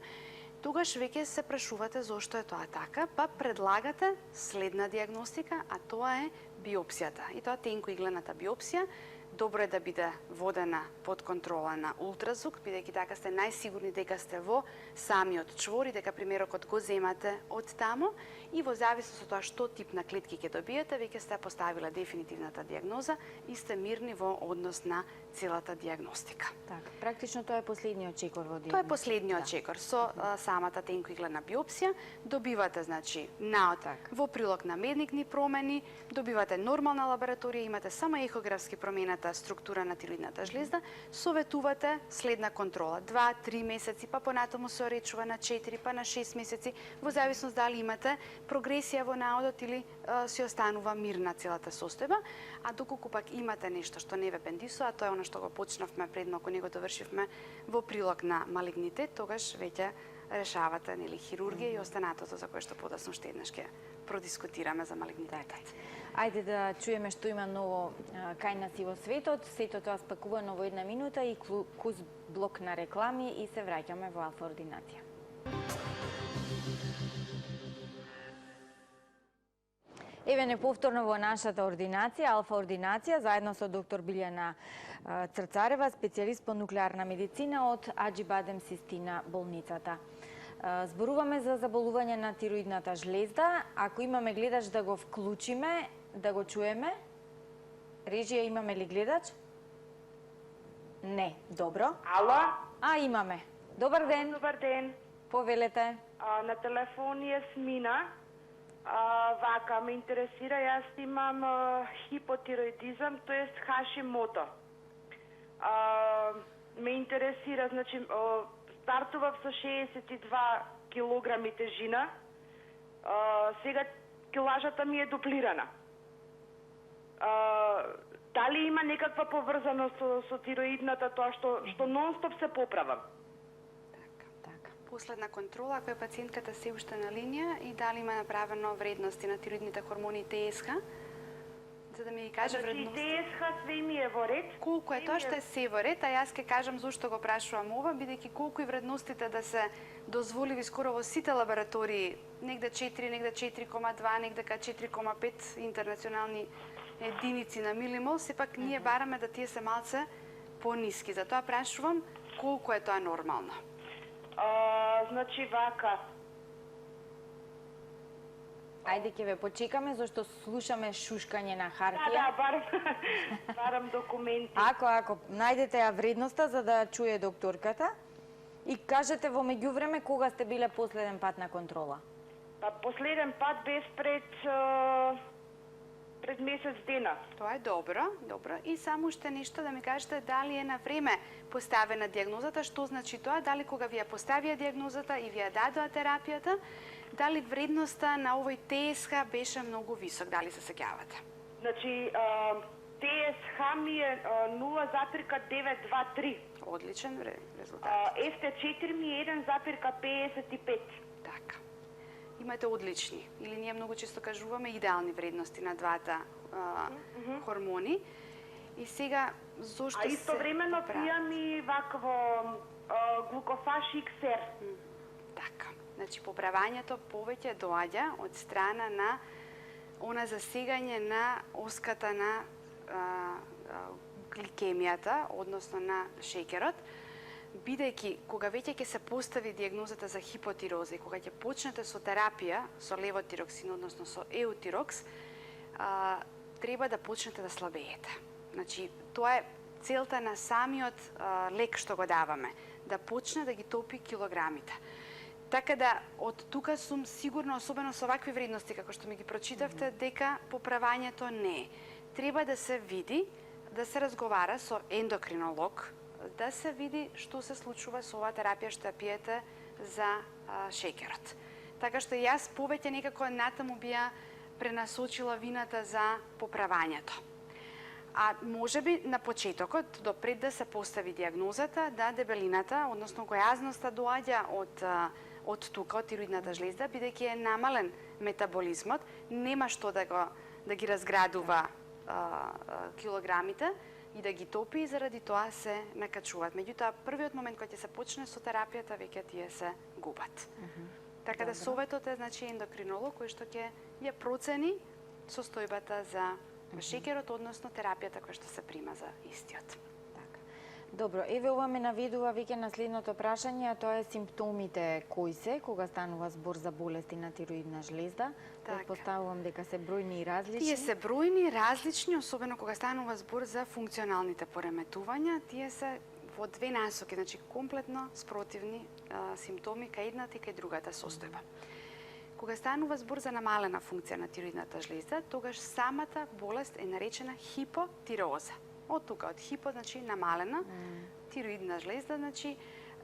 тогаш веќе се прашувате зошто е тоа така, па предлагате следна диагностика, а тоа е биопсијата. И тоа тенкоиглената биопсија. Добро е да биде водена под контрола на ултразвук, бидејќи така сте најсигурни дека сте во самиот чвор и дека примерокот го земате од таму и во зависност од тоа што тип на клетки ќе добиете, веќе сте поставила дефинитивната диагноза и сте мирни во однос на целата диагностика. Така, практично тоа е последниот чекор во диагностика. Тоа е последниот чекор со самата тенкоиглена биопсија. Добивате, значи, наод во прилог на медникни промени, добивате нормална лабораторија, имате само ехографски промената структура на тироидната жлезда, советувате следна контрола 2-3 месеци, па понатаму се оречува на 4 па на 6 месеци, во зависност дали имате прогресија во наодот или си останува мирна целата состојба, а доколку пак имате нешто што не ве бендисува, тоа е она што го почнавме предно, ако не го довршивме во прилог на малигнитет, тогаш веќе решавате нели хирургија и останатото за кое што подоцна уште еднаш ќе продискутираме за малигнитетот. Ајде да чуеме што има ново кај нас и во светот. Сето тоа спакувано во една минута и куз блок на реклами и се враќаме во Алфа Ординација. Еве неповторно во нашата ординација, Алфа ординација, заедно со доктор Билјана Црцарева, специјалист по нуклеарна медицина од Аџибадем Систина болницата. Зборуваме за заболување на тироидната жлезда. Ако имаме гледач да го вклучиме, да го чуеме. Режија, имаме ли гледач? Не, добро. Ало? Имаме. Добар ден. Добар ден. Повелете. На телефон е Смина. Вака, ме интересира, јас имам хипотироидизам, тоест Хашимото. Ме интересира, значи, стартував со 62 килограми тежина, сега килажата ми е дуплирана. Дали има некаква поврзаност со тироидната, тоа што нон-стоп се поправам? Последна контрола, ако е пациентката се уште на линија и дали има направено вредности на тироидните хормони ТСХ, за да ми ги каже вредности. ТСХ све ми е во ред? Колку е тоа што е се во ред, а јас ќе кажам зошто го прашувам ова, бидејќи колку и вредностите да се дозволиви скоро во сите лаборатории, негде 4, негде 4,2, негде 4,5 интернационални единици на милимол, сепак ние бараме да тие се малце пониски. Затоа прашувам колку е тоа нормално. Значи вака. Ајде ќе ве почекаме, зашто слушаме шушкање на хартија. Да, барам документи. Ако најдете ја вредноста за да чуе докторката и кажете во меѓувреме кога сте биле последен пат на контрола. Па последен пат бев пред месец дена. Тоа е добро. И само уште нешто да ми кажете дали е на време поставена дијагнозата, што значи тоа, дали кога ви ја поставија дијагнозата и ви ја дадоа терапијата, дали вредноста на овој ТСХ беше многу висок, дали се сеќавате? Значи, ТСХ ми е 0,923. Одличен резултат. ФТ4 ми е 1,55. Така. Имате одлични, или ние многу често кажуваме идеални вредности на двата хормони. И сега, зошто се... истовремено пијам и вакво глукофаш XR. Така. Значи, поправањето повеќе доаѓа од страна на она засегање на оската на гликемијата, односно на шеќерот, бидејќи кога веќе ќе се постави дијагнозата за хипотироза и кога ќе почнете со терапија со левотироксин, односно со еутирокс, треба да почнете да слабеете. Значи, тоа е целта на самиот лек што го даваме, да почне да ги топи килограмите. Така да, од тука сум сигурна, особено со вакви вредности, како што ми ги прочитавте, дека поправањето не е. Треба да се види, да се разговара со ендокринолог, да се види што се случува со оваа терапија што ја пиете за шеќерот. Така што јас повеќе некако натаму би ја пренасочила вината за поправањето. А можеби на почетокот, допред да се постави дијагнозата, да дебелината, односно гојазноста доаѓа од тука, од тироидната жлезда, бидејќи е намален метаболизмот, нема што да ги разградува килограмите и да ги топи, и заради тоа се накачуваат. Меѓутоа, првиот момент кога ќе се почне со терапијата, веќе тие се губат. Така да советот е, значи, ендокринолог кој што ќе ја процени состојбата за шеќерот, односно терапијата која што се прима за истиот. Добро, еве ова ме наведува веќе на следното прашање, а тоа е симптомите кои се кога станува збор за болести на тироидна жлезда. Предпоставувам дека се бројни и различни. Тие се бројни, различни, особено кога станува збор за функционалните пореметувања. Тие се во две насоки, значи комплетно спротивни симптоми кај едната и кај другата состојба. Кога станува збор за намалена функција на тироидната жлезда, тогаш самата болест е наречена хипотироза. Од тука, од хипо, значи намалена, тироидна жлезда, значи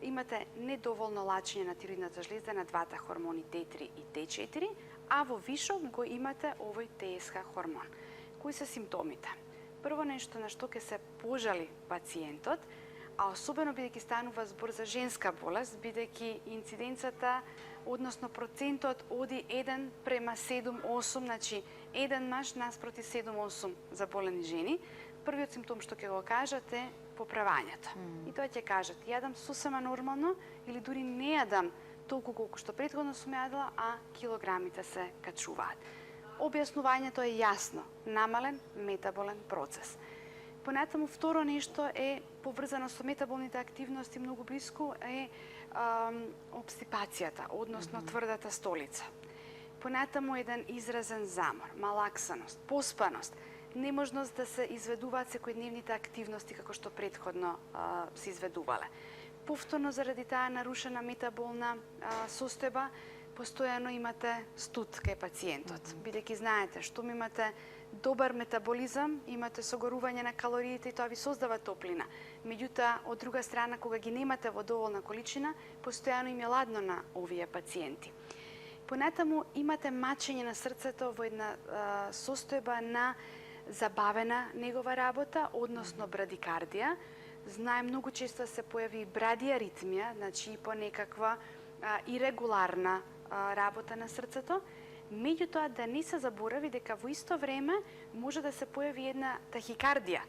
имате недоволно лачење на тироидната жлезда на двата хормони Т3 и Т4, а во вишок го имате овој ТСХ хормон. Кои се симптомите? Прво нешто на што ќе се пожали пациентот, а особено бидејќи станува збор за женска болест, бидејќи инциденцата, односно процентот оди 1:7,8, значи 1 маж наспроти 7,8 заболени жени, првиот симптом што ќе го кажат е поправањето. И тоа ќе кажат, јадам сосема нормално или дури не јадам толку колку што претходно сум јадела, а килограмите се качуваат. објаснувањето е јасно. Намален метаболен процес. Понатаму, второ нешто е поврзано со метаболните активности многу блиску е обстипацијата, односно тврдата столица. Понатаму еден изразен замор, малаксаност, поспаност, неможност да се изведуваат секојдневните активности како што претходно се изведувале. Повторно заради таа нарушена метаболна состојба, постојано имате студ кај пациентот. Бидејќи знаете, што имате добар метаболизам, имате согорување на калориите и тоа ви создава топлина. Меѓутоа, од друга страна, кога ги немате во доволна количина, постојано им е ладно на овие пациенти. Понатаму имате мачење на срцето во една состојба на забавена негова работа, односно брадикардија. Знаем, многу често се појави брадиаритмија, значи и по некаква ирегуларна работа на срцето. Меѓутоа, да не се заборави дека во исто време може да се појави една тахикардија,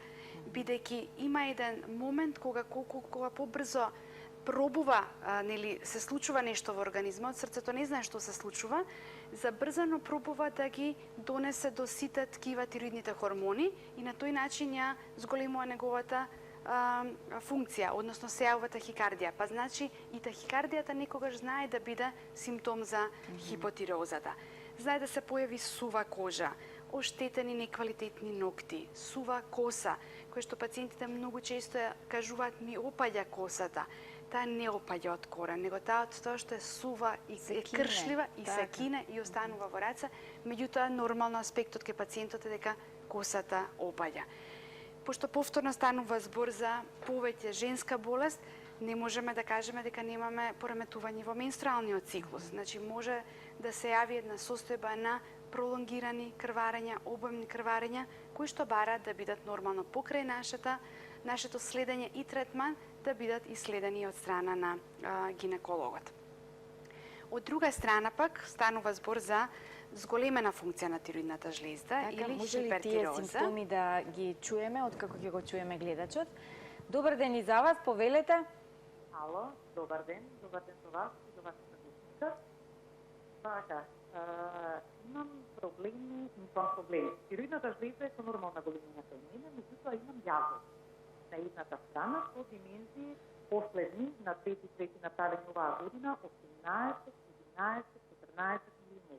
бидејќи има еден момент кога побрзо пробува, се случува нешто во организмот, срцето не знае што се случува, забрзано пробува да ги донесе до сите ткива тироидните хормони и на тој начин ја зголемува неговата функција, односно се јавува тахикардија. Па значи и тахикардијата некогаш знае да биде симптом за хипотиреозата. Знае да се појави сува кожа, оштетени неквалитетни ногти, сува коса, кој што пациентите многу често кажуваат ми опаѓа косата. Таа не опаѓа од корен, него таа од тоа што е сува и е кршлива и се кине и останува во раца, меѓутоа нормално аспектот кај пациентот е дека косата опаѓа. Пошто повторно станува збор за повеќе женска болест, не можеме да кажеме дека немаме пореметување во менструалниот циклус. Значи може да се јави една состојба на пролонгирани крварења, обемни крварења, кои што бараат да бидат нормално покрај нашето следење и третман, да бидат иследени од страна на гинекологот. Од друга страна пак станува збор за зголемена функција на тироидната жлезда или може ли тие хипертироза. симптоми да ги чуеме, откако ќе го чуеме гледачот? Добар ден и за вас, повелете. Ало, добар ден до вас и до вашата гостинка. Така, имам проблеми. Тироидната жлезда е со нормална големина кај мене, меѓутоа имам јазов на едната страна со димензии последни на 3 направени оваа година 18, 11, 14 мм.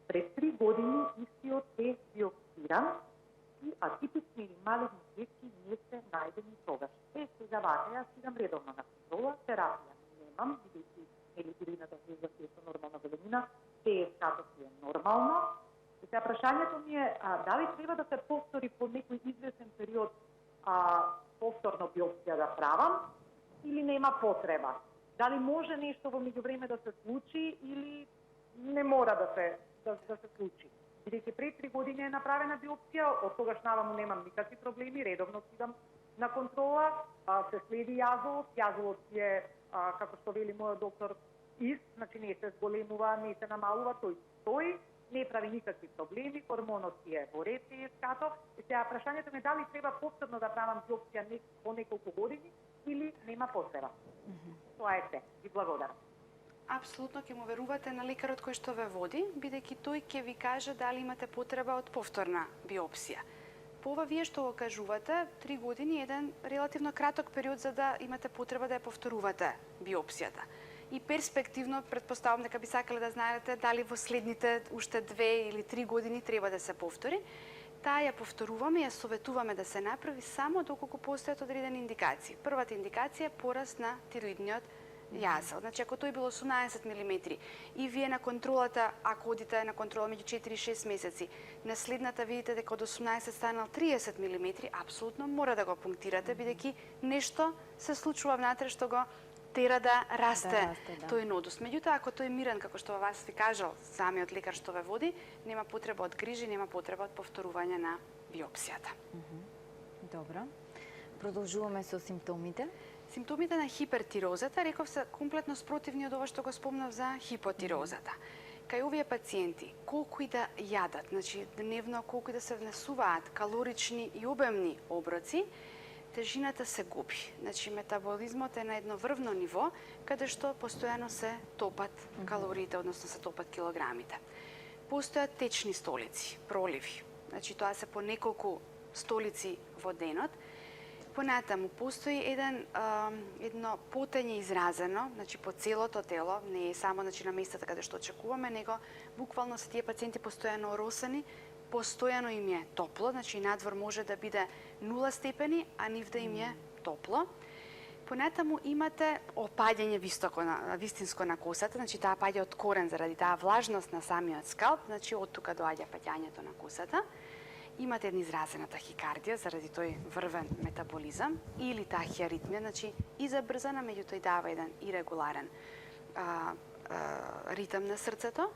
Пред 3 години истиот е биопсиран и атипични или малигни клетки не се најдени тогаш. Сега вака, јас идам редовно на контрола, терапија немам, бидејќи тироидната жлезда си е со нормална големина, ТСК-то си е нормално. И сега прашањето ми е, дали треба да се повтори по некој известен период повторно биопсија да правам или нема потреба? Дали може нешто во меѓувреме да се случи или не мора да се случи? Бидејќи пред 3 години е направена биопсија, од тогаш наваму немам никакви проблеми, редовно идам на контрола, се следи јазовот си е, како што вели мојот доктор, значи не се зголемува, не се намалува, тој стои, не прави никакви проблеми, хормонот си е во ред, ТСК-то. И сега прашањето ми дали треба повторно да правам биопсија по неколку години или нема потреба. Тоа е се. Ви благодарам. Апсолутно ќе му верувате на лекарот кој што ве води, бидејќи тој ќе ви каже дали имате потреба од повторна биопсија. По ова вие што го кажувате, 3 години е еден релативно краток период за да имате потреба да ја повторувате биопсијата. И перспективно, предпоставам дека би сакале да знаете дали во следните уште 2 или 3 години треба да се повтори. Таа ја повторуваме, ја советуваме да се направи само доколку постојат одредени индикации. Првата индикација е пораст на тироидниот јазел. Значи, ако тој бил 18 мм и вие на контролата, ако одите на контрола меѓу 4 и 6 месеци, на следната видите дека од 18 станал 30 мм, апсолутно мора да го пунктирате, бидејќи нешто се случува внатре што го тера да расте тој нодус. Меѓутоа, ако тој е мирен, како што вас ви кажал самиот лекар што ве води, нема потреба од грижи, нема потреба од повторување на биопсијата. Добро. Продолжуваме со симптомите. Симптомите на хипертирозата, реков се комплетно спротивни од ова што го спомнав за хипотирозата. Кај овие пациенти, колку и да јадат, значи дневно колку и да се внесуваат калорични и обемни оброци, тежината се губи. Значи метаболизмот е на едно врвно ниво, каде што постојано се топат калориите, односно се топат килограмите. постојат течни столици, проливи. Значи тоа се по неколку столици во денот. Понатаму постои едно потење изразено, значи по целото тело, не е само значи на местата каде што очекуваме, него буквално се тие пациенти постојано оросени, постојано им е топло, значи надвор може да биде 0 степени, а нив да им е топло. Понатаму имате опаѓање вистинско на косата, значи таа паѓа од корен заради таа влажност на самиот скалп, значи од тука доаѓа паѓањето на косата. Имате една изразена тахикардија заради тој врвен метаболизам или тахиаритмија, значи и забрзана, меѓутоа и дава еден ирегуларен ритм на срцето.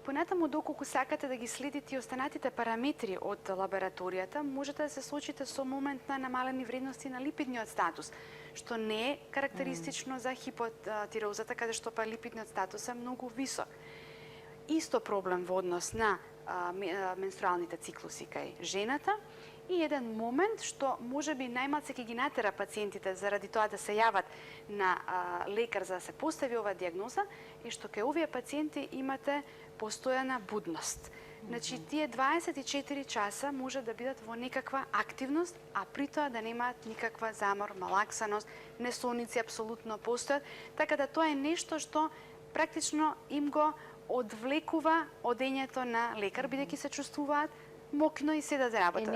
Понатаму, доколку сакате да ги следите и останатите параметри од лабораторијата, можете да се соочите со момент на намалени вредности на липидниот статус, што не е карактеристично за хипотирозата, каде што па липидниот статус е многу висок. Исто проблем во однос на менструалните циклуси кај жената и еден момент што можеби најмалце ќе ги натера пациентите заради тоа да се јават на лекар за да се постави оваа дијагноза е што кај овие пациенти имате постојана будност. Значи, тие 24 часа може да бидат во некаква активност, а при тоа да немаат никаква замор, малаксаност, несоници апсолутно постојат, така да тоа е нешто што практично им го одвлекува одењето на лекар, бидејќи се чувствуваат мокно и се да работат.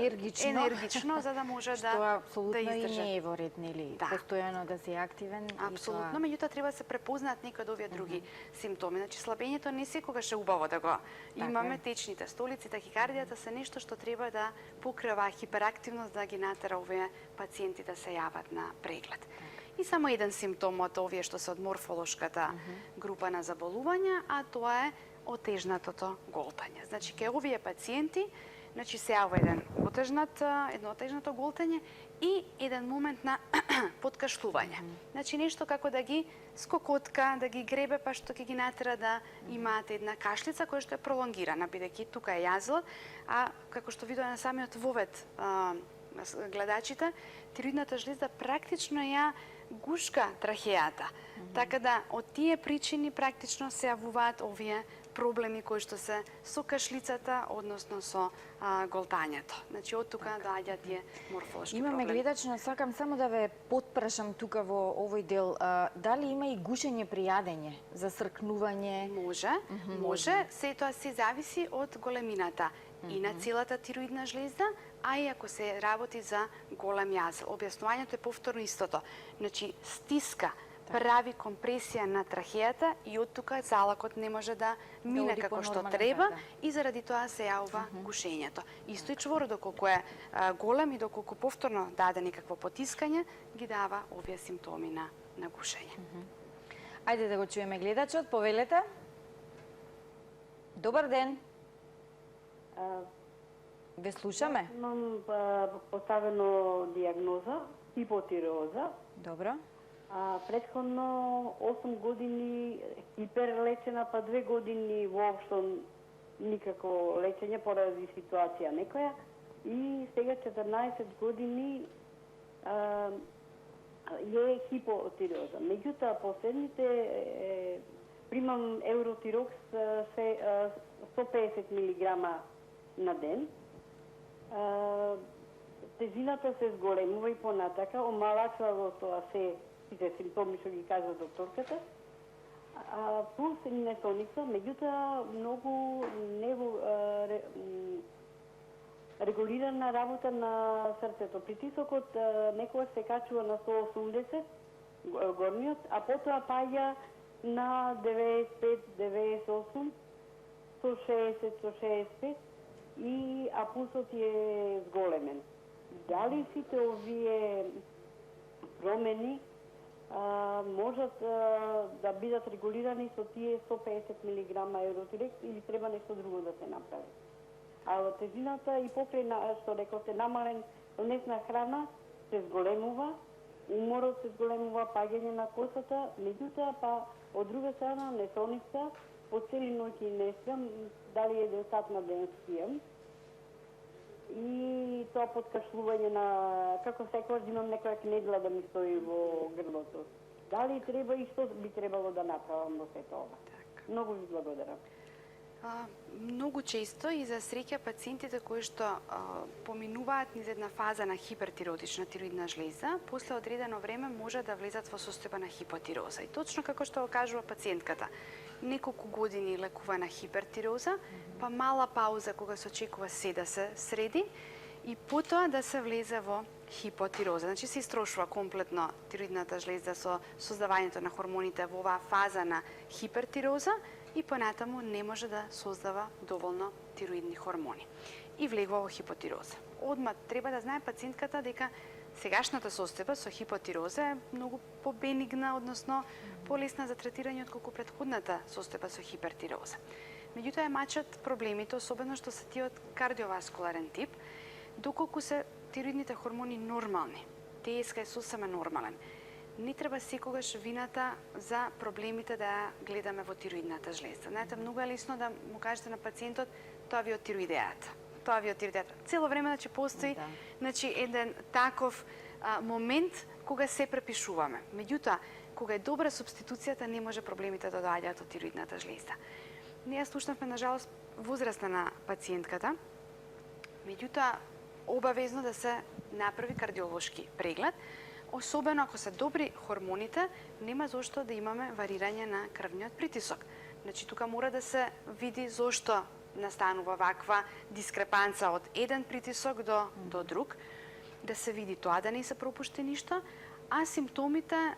Енергично, за да може што да апсолутно издржат. и не е во ред, нели? Да. Постојано да си активен. Апсолутно, меѓутоа треба да се препознаат некои од овие други симптоми. Значи слабењето не секогаш е убаво да го имаме, течните столици, тахикардијата се нешто што треба да покрива хиперактивност да ги натера овие пациенти да се јават на преглед. И само еден симптом од овие што се од морфолошката група на заболувања, а тоа е отежнатото голтање. Значи кај овие пациенти значи се јавува едно отежнато голтање и еден момент на подкашлување. Значи нешто како да ги скокотка, да ги гребе, па што ќе ги натера да имаат една кашлица која што е пролонгирана, бидејќи тука е јазилот, а како што видува на самиот вовед гледачите, тироидната жлезда практично ја гушка трахејата. Така да од тие причини практично се јавуваат овие проблеми кои што се со кашлицата, односно со голтањето. Значи од тука доаѓаат тие морфолошки проблеми. Имаме гледачно, сакам само да ве потпрашам тука во овој дел, дали има и гушење при јадење, засркнување? Може, се тоа се зависи од големината и на целата тироидна жлезда, а и ако се работи за голем јазил. Објаснувањето е повторно истото. Значи стиска, прави компресија на трахејата и од тука залакот не може да мине како што треба и заради тоа се јавува гушењето. Исто и чворот, доколку е голем и доколку повторно даде некакво потискање, ги дава овие симптоми на гушење. Ајде да го чуеме гледачот, повелете. Добар ден. Ве слушаме. Имам поставено дијагноза, хипотиреоза. Добро. Претходно 8 години хиперлечена, па 2 години воопшто никако лечење поради ситуација некоја. И сега 14 години е хипотиреоза. Меѓутоа, последните примам Евротирокс 150 милиграма на ден. Тежината се зголемува и понатака, омалачува во тоа сите симптоми што ги кажа докторката. Плюс несоница, меѓутоа многу регулирана работа на срцето. Притисокот некогаш се качува на 180 горниот, а потоа паѓа на 95, 98, 160, 165 а пулсот е зголемен. Дали сите овие промени можат да бидат регулирани со тие 150 мг Евротирекс или треба нешто друго да се направи? А тежината и покрај, што рекоте, намален внес на храна се зголемува, уморот се зголемува, паѓање на косата, меѓутоа па од друга страна несоница, по цели ноќи не спиам, дали 1 сат на ден спиам. И тоа подкашлување на, како секогаш имам некоја кнедла да ми стои во грлото. Дали треба и што би требало да направам во сето ова? Многу ви благодарам. Многу често и за среќа пациентите кои што поминуваат низ една фаза на хипертиреотична тироидна жлеза, после одредено време може да влезат во состојба на хипотироза. И точно како што го кажува пациентката, неколку години лекувана хипертироза, па мала пауза кога се очекува се да се среди и потоа да се влезе во хипотироза. Значи се истрошува комплетно тироидната жлеза со создавањето на хормоните во оваа фаза на хипертироза и понатаму не може да создава доволно тироидни хормони и влегува во хипотироза. Одма треба да знае пациентката дека сегашната состојба со хипотироза е многу побенигна, односно полесна за третирање отколку претходната состојба со хипертироза. Меѓутоа мачат проблемите, особено што се тие од кардиоваскуларен тип, доколку се тироидните хормони нормални. ТСК е сосема нормален. Не треба секогаш вината за проблемите да ја гледаме во тироидната жлеза. Знаете, многу е лесно да му кажете на пациентот тоа ви од тироидеата. Тоа ви од тироидеата. Цело време значи постои еден таков момент кога се препишуваме. Меѓутоа, кога е добра субституцијата, не може проблемите да доаѓаат од тироидната жлеза. Ние слушнавме на жалост возрастна на пациентката. Меѓутоа, обавезно да се направи кардиолошки преглед. Особено ако се добри хормоните, нема зошто да имаме варирање на крвниот притисок. Значи, тука мора да се види зошто настанува ваква дискрепанца од еден притисок до друг, да се види тоа да не се пропушти ништо, а симптомите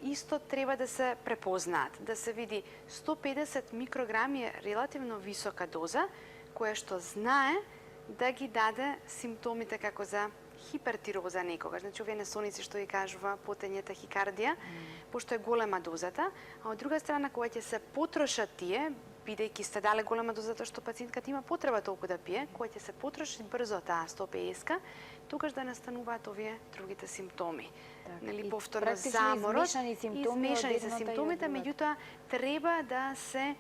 исто треба да се препознаат. Да се види 150 микрограми е релативно висока доза, која што знае да ги даде симптомите како за хипертироза некогаш, значи овие несоници што ги кажува потење, тахикардија, пошто е голема дозата, а од друга страна кога ќе се потрошат тие, бидејќи сте дале голема доза што пациентката има потреба толку да пие, кога ќе се потроши брзо таа 150, тогаш да настануваат овие другите симптоми. Нели повторно заморот, измешани се симптомите, меѓутоа треба да се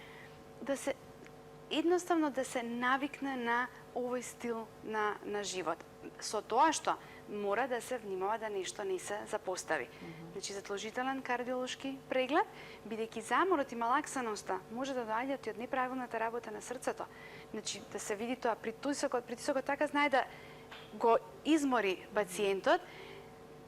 едноставно да се навикне на овој стил на живот. Со тоа што мора да се внимава да нешто не се запостави. Значи, задолжителен кардиолошки преглед, бидејќи заморот и малаксаноста може да доаѓаат и од неправилната работа на срцето. Значи, да се види тоа притисокот така знае да го измори пациентот,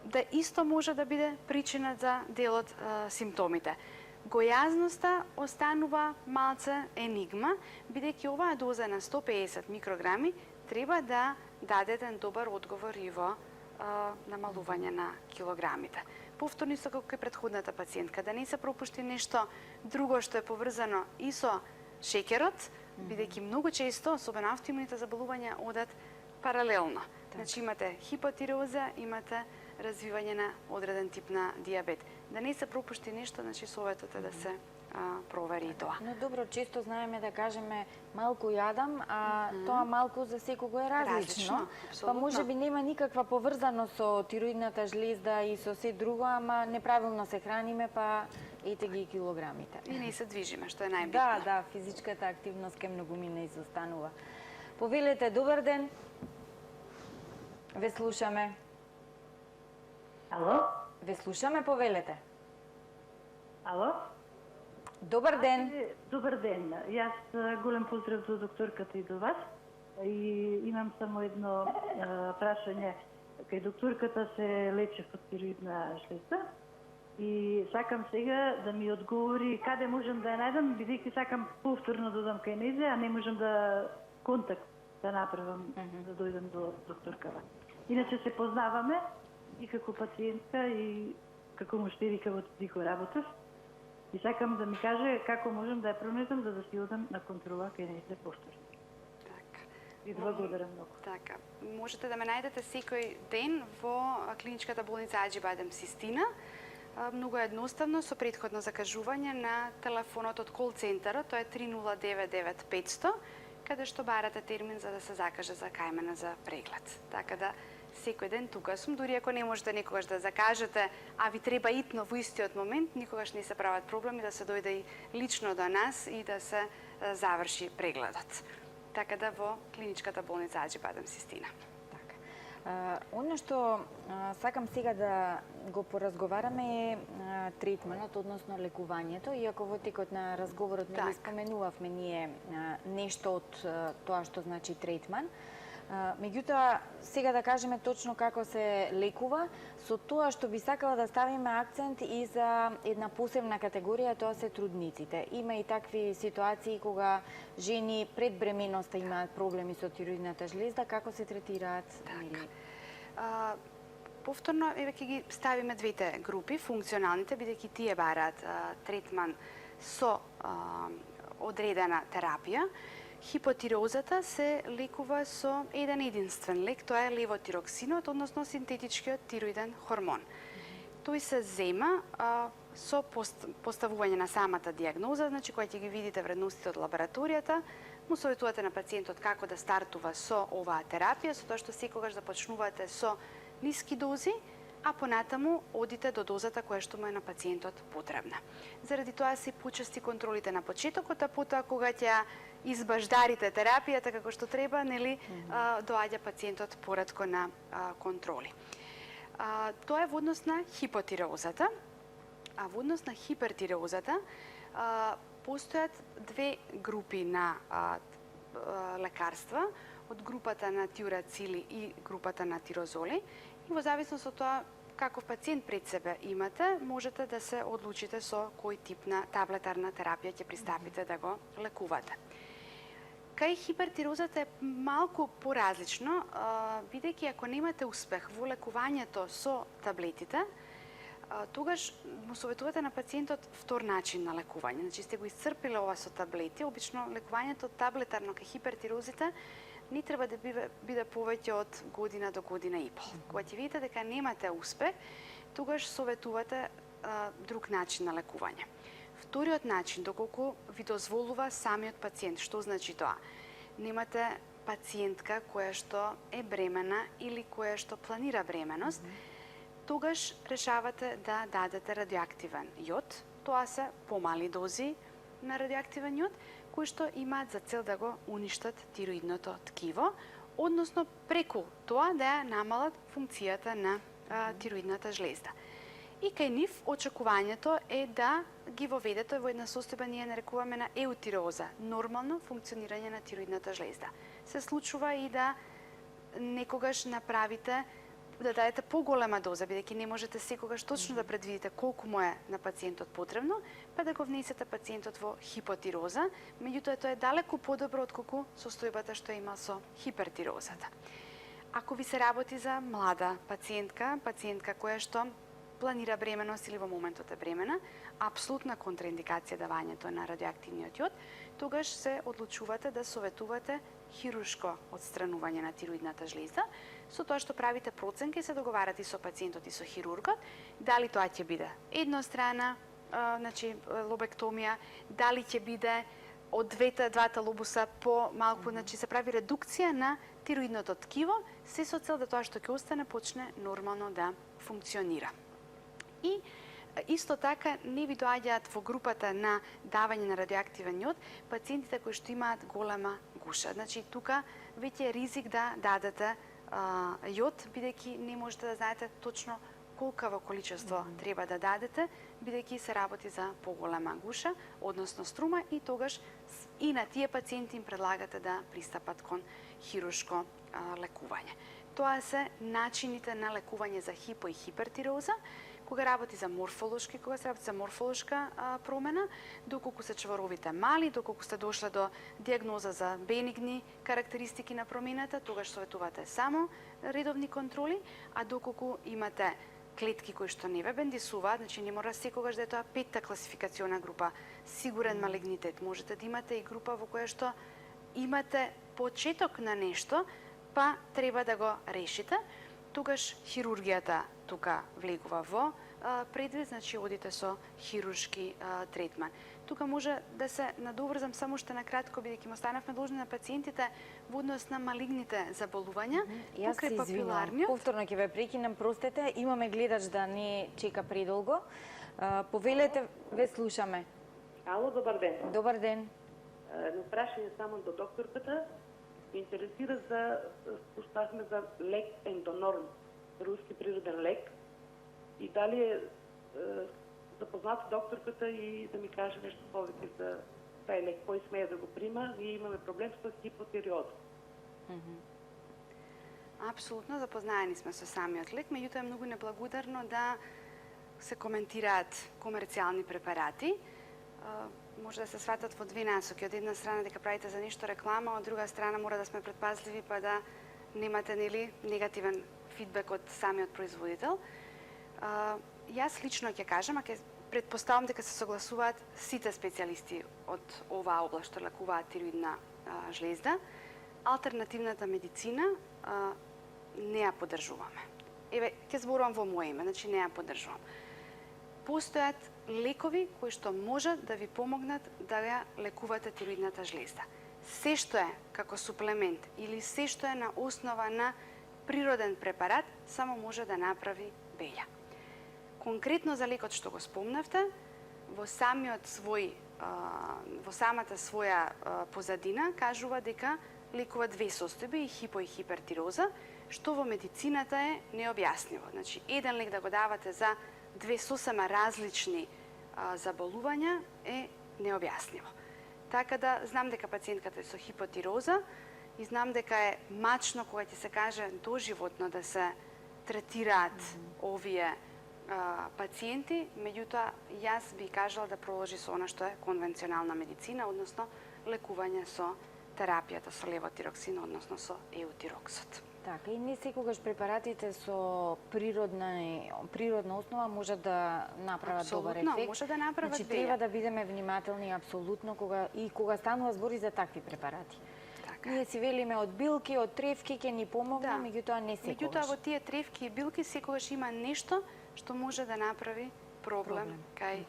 да исто може да биде причина за дел од симптомите. Гојазноста останува малце енигма, бидејќи оваа доза на 150 микрограми треба да даде еден добар одговор и во намалување на килограмите. Повторно исто како и претходната пациентка, да не се пропушти нешто друго што е поврзано и со шеќерот, бидејќи многу често, особено автоимуните заболувања, одат паралелно. Значи имате хипотироза, имате развивање на одреден тип на диабет. Да не се пропушти нешто, значи советот е да се провери и тоа. Но добро, често знаеме да кажеме малку јадам, а тоа малку за секого е различно. Па може би нема никаква поврзаност со тироидната жлеза и со се друго, ама неправилно се храниме, па ете ги килограмите. И не се движиме, што е најбитно. Да, физичката активност ке многумина изостанува. Повелете, добар ден. Ве слушаме. Ало? Ве слушаме, повелете. Ало? Добар ден. Добар ден. Јас голем поздрав до докторката и до вас. И имам само едно прашање. Кај докторката се лечев од тироидна жлеза и сакам сега да ми одговори каде можам да ја најдам, бидејќи сакам повторно да додам кај незе, а не можам да контакт да направам да дојдам до докторката. Иначе се познаваме и како пациентка и како муштери во Тихо работев. И сакам да ми каже како можам да ја пронесам за да си одам на контрола кај нејзе повторно. Така. И благодарам многу. Така. Можете да ме најдете секој ден во клиничката болница Аџи Бадем Систина. Многу едноставно, со претходно закажување на телефонот од кол центарот, тоа е 3099 каде што барате термин за да се закаже за кај за преглед. Така да секој ден тука сум, дури ако не можете некогаш да закажете, а ви треба итно во истиот момент, никогаш не се прават проблеми да се дојде и лично до нас и да се заврши прегледот. Така да во клиничката болница Аџи Бадем Систина. Оно што сакам сега да го поразговараме е третманот, односно лекувањето, иако во текот на разговорот не споменувавме ние нешто од тоа што значи третман. Меѓутоа, сега да кажеме точно како се лекува, со тоа што би сакала да ставиме акцент и за една посебна категорија, тоа се трудниците. Има и такви ситуации кога жени пред бременоста имаат проблеми со тироидната жлезда, како се третираат? Повторно, еве ќе ги ставиме двете групи, функционалните, бидејќи тие бараат третман со одредена терапија. Хипотирозата се лекува со еден единствен лек, тоа е левотироксинот, односно синтетичкиот тироиден хормон. Тој се зема со поставување на самата диагноза, значи кога ќе ги видите вредностите од лабораторијата, му советувате на пациентот како да стартува со оваа терапија, со тоа што секогаш започнувате со ниски дози, а понатаму одите до дозата која што му е на пациентот потребна. Заради тоа се почести контролите на почетокот, а потоа кога ќе избаждарите терапијата како што треба, нели, доаѓа пациентот поратко на контроли. Тоа е во однос на хипотиреозата, а во однос на хипертиреозата постојат две групи на лекарства, од групата на тиурацили и групата на тирозоли, и во зависност од тоа каков пациент пред себе имате, можете да се одлучите со кој тип на таблетарна терапија ќе пристапите да го лекувате. Кај хипертирозата е малку поразлично, бидејќи ако немате успех во лекувањето со таблетите, тогаш му советувате на пациентот втор начин на лекување. Значи сте го исцрпиле ова со таблети, обично лекувањето таблетарно кај хипертирозите не треба да биде повеќе од година до година и пол. Кога ќе видите дека немате успех, тогаш советувате друг начин на лекување. Вториот начин, доколку ви дозволува самиот пациент, што значи тоа? Немате пациентка која што е бремена или која што планира бременост, тогаш решавате да дадете радиоактивен јод. Тоа се помали дози на радиоактивен јод, кои што имаат за цел да го уништат тироидното ткиво, односно преку тоа да ја намалат функцијата на тироидната жлезда. И кај нив очекувањето е да ги воведете во една состојба, ние нарекуваме на еутироза, нормално функционирање на тироидната жлезда. Се случува и да некогаш направите да дадете поголема доза, бидејќи не можете секогаш точно да предвидите колку му е на пациентот потребно, па да го внесете пациентот во хипотироза, меѓутоа тоа е далеку подобро отколку состојбата што има со хипертирозата. Ако ви се работи за млада пациентка која што планира бременост или во моментот е бремена, апсолутна контраиндикација давањето на радиоактивниот јод, тогаш се одлучувате да советувате хируршко отстранување на тироидната жлезда, со тоа што правите проценка и се договарате со пациентот и со хирургот, дали тоа ќе биде еднострана, значи лобектомија, дали ќе биде од двата лобуса по малку, значи се прави редукција на тироидното ткиво, се со цел да тоа што ќе остане почне нормално да функционира. И исто така не ви доаѓаат во групата на давање на радиоактивен јод пациентите кои што имаат голема гуша. Значи тука веќе е ризик да дадете јод, бидејќи не можете да знаете точно колкаво количество треба да дадете, бидејќи се работи за поголема гуша, односно струма, и тогаш и на тие пациенти им предлагате да пристапат кон хируршко лекување. Тоа се начините на лекување за хипо и хипертироза. Кога работи за морфолошки, кога се работи за морфолошка промена, доколку се чворовите мали, доколку сте дошле до диагноза за бенигни карактеристики на промената, тогаш советувате само редовни контроли, а доколку имате клетки кои што не ве бендисуваат, значи не мора секогаш да е тоа петта класификациона група, сигурен малигнитет, можете да имате и група во која што имате почеток на нешто, па треба да го решите, тогаш хирургијата тука влегува во предвид, значи одите со хируршки третман. Тука може да се надоврзам само што накратко, бидејќи му останавме должни на пациентите во однос на малигните заболувања, покрај папиларниот. Повторно ќе ве прекинам, простете, имаме гледач да не чека предолго. Повелете, ве слушаме. Ало, добар ден. Добар ден. Едно прашање само до докторката. Ме интересира слушахме за лек Ендонорм, руски природен лек. И дали е запозната докторката и да ми каже нещо повече за taj лек, кой смее да го прима. Ние имаме проблем с хипотиреоза. Апсолутно запознаени сме со самиот лек, меѓутоа е многу неблагодарно да се коментираат комерцијални препарати. Може да се сватат во две насоки. Од една страна дека правите за нешто реклама, од друга страна мора да сме предпазливи па да немате негативен фидбек од самиот производител. Јас лично ќе кажам, а ќе предпоставам дека се согласуваат сите специјалисти од оваа област што лекуваат тироидна жлезда, алтернативната медицина не ја поддржуваме. Еве, ќе зборувам во моје име, значи не ја поддржувам. Постојат лекови кои што можат да ви помогнат да ја лекувате тироидната жлезда. Се што е како суплемент или се што е на основа на природен препарат само може да направи белја. Конкретно за лекот што го спомнавте, во самата своја позадина кажува дека лекува две состојби, и хипо и хипертироза, што во медицината е необјаснливо. Значи, еден лек да го давате за две сосема различни заболувања е необјаснливо. Така да, знам дека пациентката е со хипотироза и знам дека е мачно кога ќе се каже доживотно да се третираат овие пациенти, меѓутоа јас би кажала да продолжи со она што е конвенционална медицина, односно лекување со терапијата со левотироксин, односно со еутироксот. Така, и не секогаш препаратите со природна основа можат да направат добар ефект. Апсолутно, може да направат значи, треба да бидеме внимателни апсолутно кога станува збори за такви препарати. Така. Ние си велиме од билки, од тревки ќе ни помогне, меѓутоа не секогаш. Меѓутоа во тие тревки и билки секогаш има нешто што може да направи проблем кај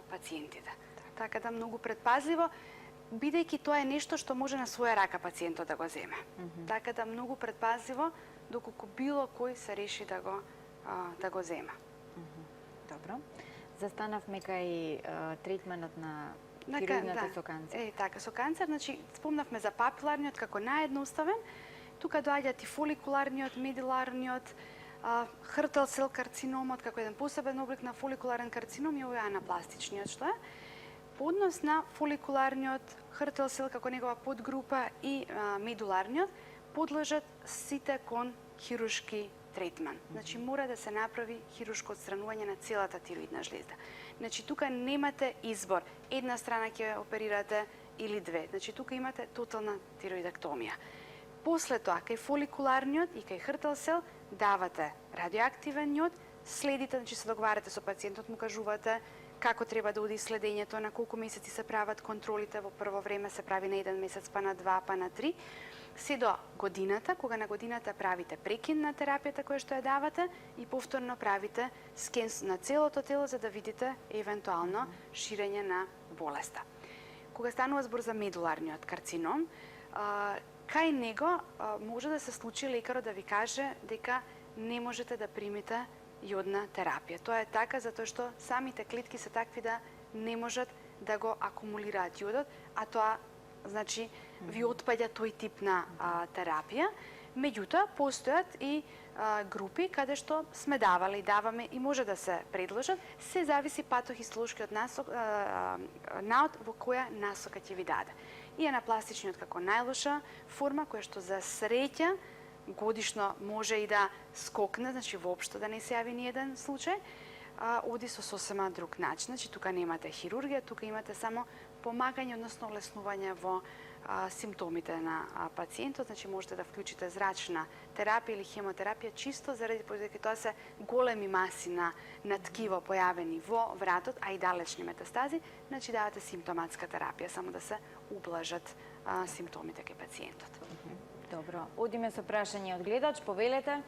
пациентите. Така да многу предпазливо, бидејќи тоа е нешто што може на своја рака пациентот да го земе. Така да многу предпазливо доколку било кој се реши да го зема. Добро. Застанавме кај третманот на тироидната со канцер. Така, со канцер, значи спомнавме за папиларниот како наједноставен. Тука доаѓаат и фоликуларниот, медиларниот, хртел сел карциномот како еден посебен облик на фоликуларен карцином и овој анапластичниот што е. По однос на фоликуларниот, хртел сел како негова подгрупа и медуларниот подлежат сите кон хируршки третман. Значи мора да се направи хируршко отстранување на целата тироидна жлезда. Значи тука немате избор. Една страна ќе оперирате или две. Значи тука имате тотална тироидектомија. После тоа, кај фоликуларниот и кај хртел сел давате радиоактивен јод, следите, значи се договарате со пациентот, му кажувате како треба да оди следењето, на колку месеци се прават контролите, во прво време се прави на 1 месец, па на 2, па на 3, се до годината, кога на годината правите прекин на терапијата која што ја давате и повторно правите скен на целото тело за да видите евентуално ширење на болеста. Кога станува збор за медуларниот карцином, кај него може да се случи лекарот да ви каже дека не можете да примите јодна терапија. Тоа е така затоа што самите клетки се такви да не можат да го акумулираат јодот, а тоа значи ви отпаѓа тој тип на терапија. Меѓутоа постојат и групи каде што сме давале и даваме и може да се предложат, се зависи патохистолошкиот наод во која насока ќе ви даде. И анапластичниот како најлоша форма која што за среќа годишно може и да скокне, значи воопшто да не се јави ни еден случај, оди со сосема друг начин. Значи тука немате хирургија, тука имате само помагање, односно олеснување во симптомите на пациентот, значи можете да вклучите зрачна терапија или хемотерапија чисто заради дека тоа се големи маси на ткиво појавени во вратот, а и далечни метастази, значи давате симптоматска терапија само да се ублажат симптомите кај пациентот. Добро. Одиме со прашање од гледач, повелете.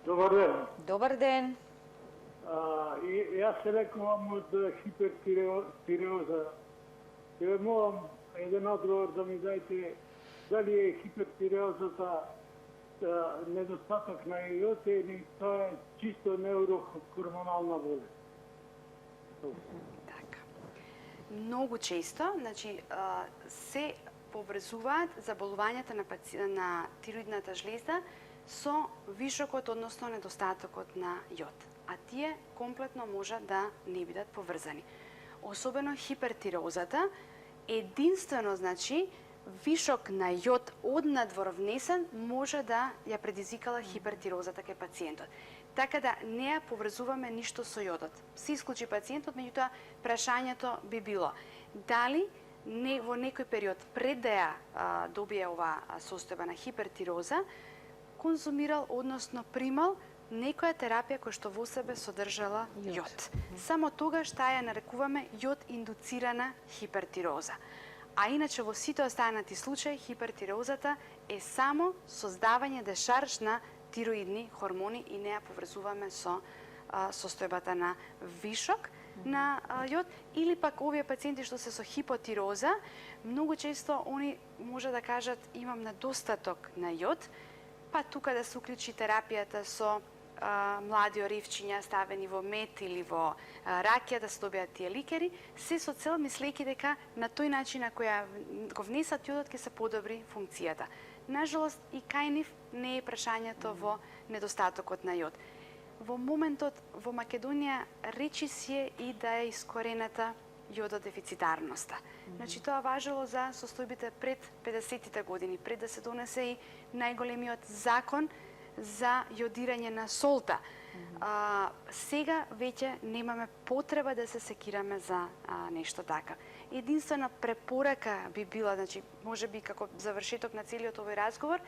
Добар ден. Добар ден. Јас се лекувам од хипертиреоза. Ја молам еден одговор да ми дајте дали е хипертиреозата недостаток на јод или тоа е чисто неурохормонална болест. Така. Многу често, значи се поврзуваат заболувањата на тироидната жлезда со вишокот, односно недостатокот на јод. А тие комплетно може да не бидат поврзани. Особено хипертирозата, единствено, значи, вишок на јод однадвор внесен може да ја предизвикала хипертирозата кај пациентот. Така да не ја поврзуваме ништо со јодот. Се исклучи пациентот, меѓутоа прашањето би било дали во некој период пред да ја добие оваа состојба на хипертироза, конзумирал, односно примал некоја терапија која што во себе содржала јод. Само тогаш таа ја нарекуваме јод индуцирана хипертироза. А иначе во сите останати случаи хипертирозата е само создавање дешарж на тироидни хормони и не ја поврзуваме со состојбата на вишок на јод, или пак овие пациенти што се со хипотироза, многу често они може да кажат имам недостаток на јод, па тука да се уклучи терапијата со млади оривчиња ставени во мед или во ракија, да се добијат тие ликери, се со цел мислејќи дека на тој начин на која го внесат јодот ќе се подобри функцијата. Нажалост и кај нив не е прашањето во недостатокот на јод. Во моментот во Македонија речиси е и да е искорената јододефицитарноста. Значи тоа важело за состојбите пред 50-тите години, пред да се донесе и најголемиот закон за јодирање на солта. Сега веќе немаме потреба да се секираме за нешто така. Единствена препорака би била, значи, може би како завршеток на целиот овој разговор,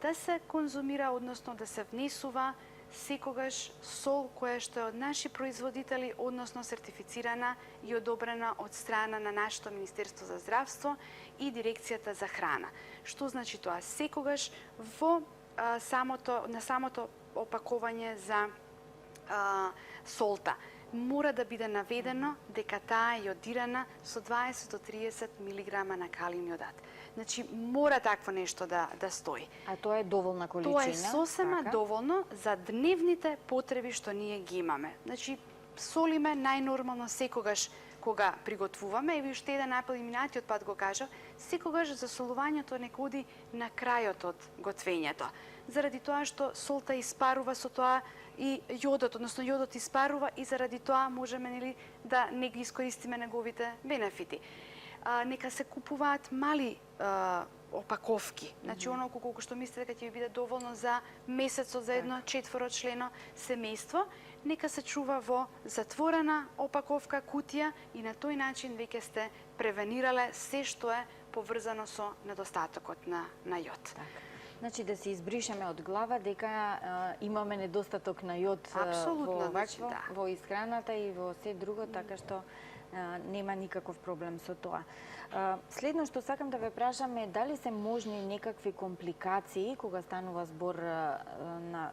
да се конзумира, односно да се внесува секогаш сол која што е од наши производители, односно сертифицирана и одобрена од страна на нашето Министерство за здравство и Дирекцијата за храна. Што значи тоа? Секогаш во на самото опакување за солта мора да биде наведено дека таа е јодирана со 20 до 30 милиграма на калиум јодат. Значи мора такво нешто да стои. А тоа е доволна количина? Тоа е сосема доволно за дневните потреби што ние ги имаме. Значи солиме најнормално секогаш кога приготвуваме, и уште еден апел и минатиот пат го кажав, секогаш засолувањето нека оди на крајот од готвењето. Заради тоа што солта испарува со тоа и јодот, односно јодот испарува и заради тоа можеме да не ги искористиме неговите бенефити. Нека се купуваат мали опаковки. Значи оноко колку што мислите дека ќе ви биде доволно за месецот за едно 4-члено семејство, нека се чува во затворена опаковка, кутија, и на тој начин веќе сте превенирале се што е поврзано со недостатокот на јод. Значи да се избришеме од глава дека имаме недостаток на јод во исхраната и во се друго, така што нема никаков проблем со тоа. Следно што сакам да ве прашам е дали се можни некакви компликации кога станува збор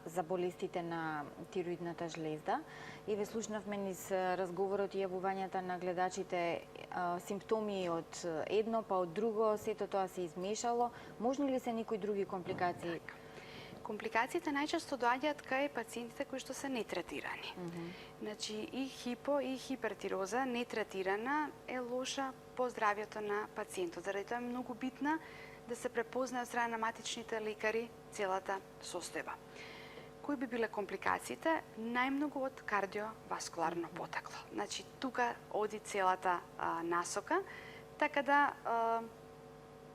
за болестите на тироидната жлезда. И ве слушнавме низ разговорот и јавувањата на гледачите симптоми од едно па од друго, сето тоа се измешало. Можни ли се некои други компликации? Компликациите најчесто доаѓаат кај пациентите кои што се нетретирани. Значи и хипо и хипертироза нетретирана е лоша по здравјето на пациентот. Заради тоа е многу битна да се препознае од страна на матичните лекари целата состојба. Кои би биле компликациите? Најмногу од кардиоваскуларно потекло. Значи тука оди целата насока, така да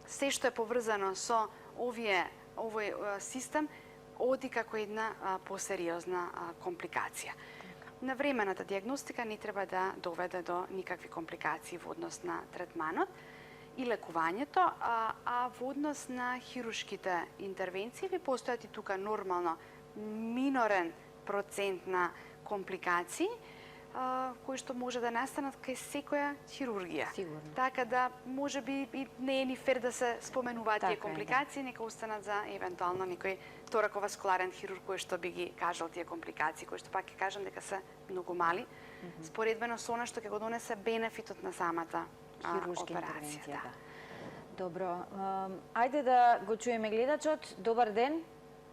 се што е поврзано со овој систем оди како една посериозна компликација. Навремената диагностика не треба да доведе до никакви компликации во однос на третманот и лекувањето, а во однос на хируршките интервенции ви постојат и тука нормално минорен процент на компликации кои што може да настанат кај секоја хирургија. Сигурно. Така да може би и не е ни фер да се споменуваат тие компликации, нека останат за евентуално некој тораковаскуларен хирург кој што би ги кажал тие компликации, кои што пак ќе кажам дека се многу мали, споредбено со она што ќе го донесе бенефитот на самата хируршка операција. интервенција. Добро. Ајде да го чуеме гледачот. Добар ден.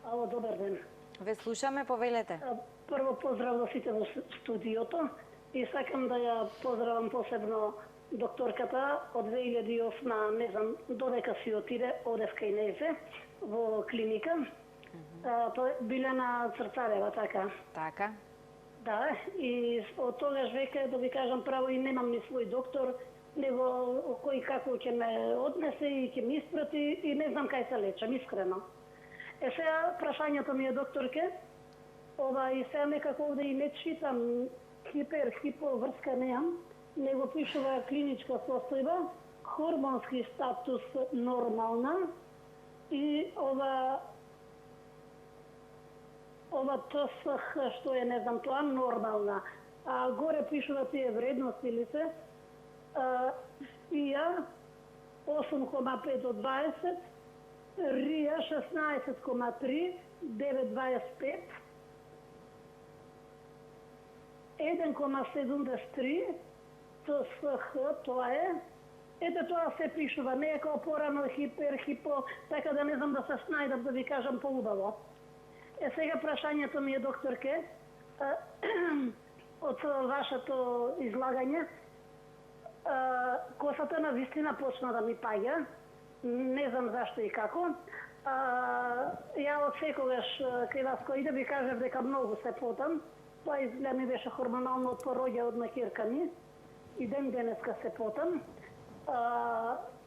Ало, добар ден. Ве слушаме, повелете. Прво поздрав до сите во студиото и сакам да ја поздравам посебно докторката од 2008, не знам, додека си отиде, одев кај незе во клиника. Тоа биле на Црцарева, така. Така. Да, и од тогаш веќе, да ви кажам право, и немам ни свој доктор, него кој како ќе ме однесе и ќе ми испрати и не знам кај се лечам, искрено. Сега прашањето ми е, докторке, и сега некако овде и не читам хипо врска неам, него пишува клиничка состојба, хормонски статус нормална и ова ТСХ, што е, не знам, тоа нормална. А горе пишува тие вредности ли се? ФИА 8,5 од 20, РИА 16,3, 9,25, 1,73, ТСХ, тоа е. Ете тоа се пишува, не е како порано хипо, така да не знам да се снајдам да ви кажам поубаво. Сега прашањето ми е, докторке, од вашето излагање, косата на вистина почна да ми паѓа, не знам зашто и како. Ја од секогаш кај вас кој да ви кажев дека многу се потам, тоа изгледа ми беше хормонално од пороѓа од махирка ми и ден денеска се потам.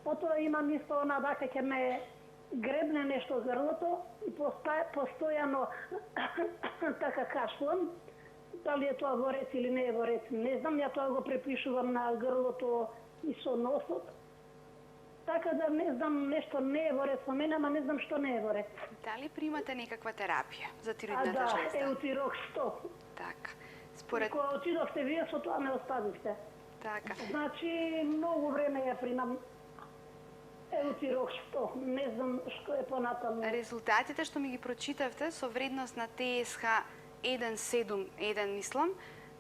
Потоа имам исто она дека ќе ме гребне нешто грлото и постојано така кашлам. Дали е тоа во ред или не е во ред, не знам, ја тоа го препишувам на грлото и со носот. Така да не знам, нешто не е во ред со мене, ама не знам што не е во ред. Дали примате некаква терапија за тироидната жлезда? Да, еутирок 100. Така. Според... Кога отидовте вие, со тоа ме оставивте. Така. Значи, многу време ја примам еутирок 100. Не знам што е понатаму. Резултатите што ми ги прочитавте со вредност на ТСХ 1,71, мислам,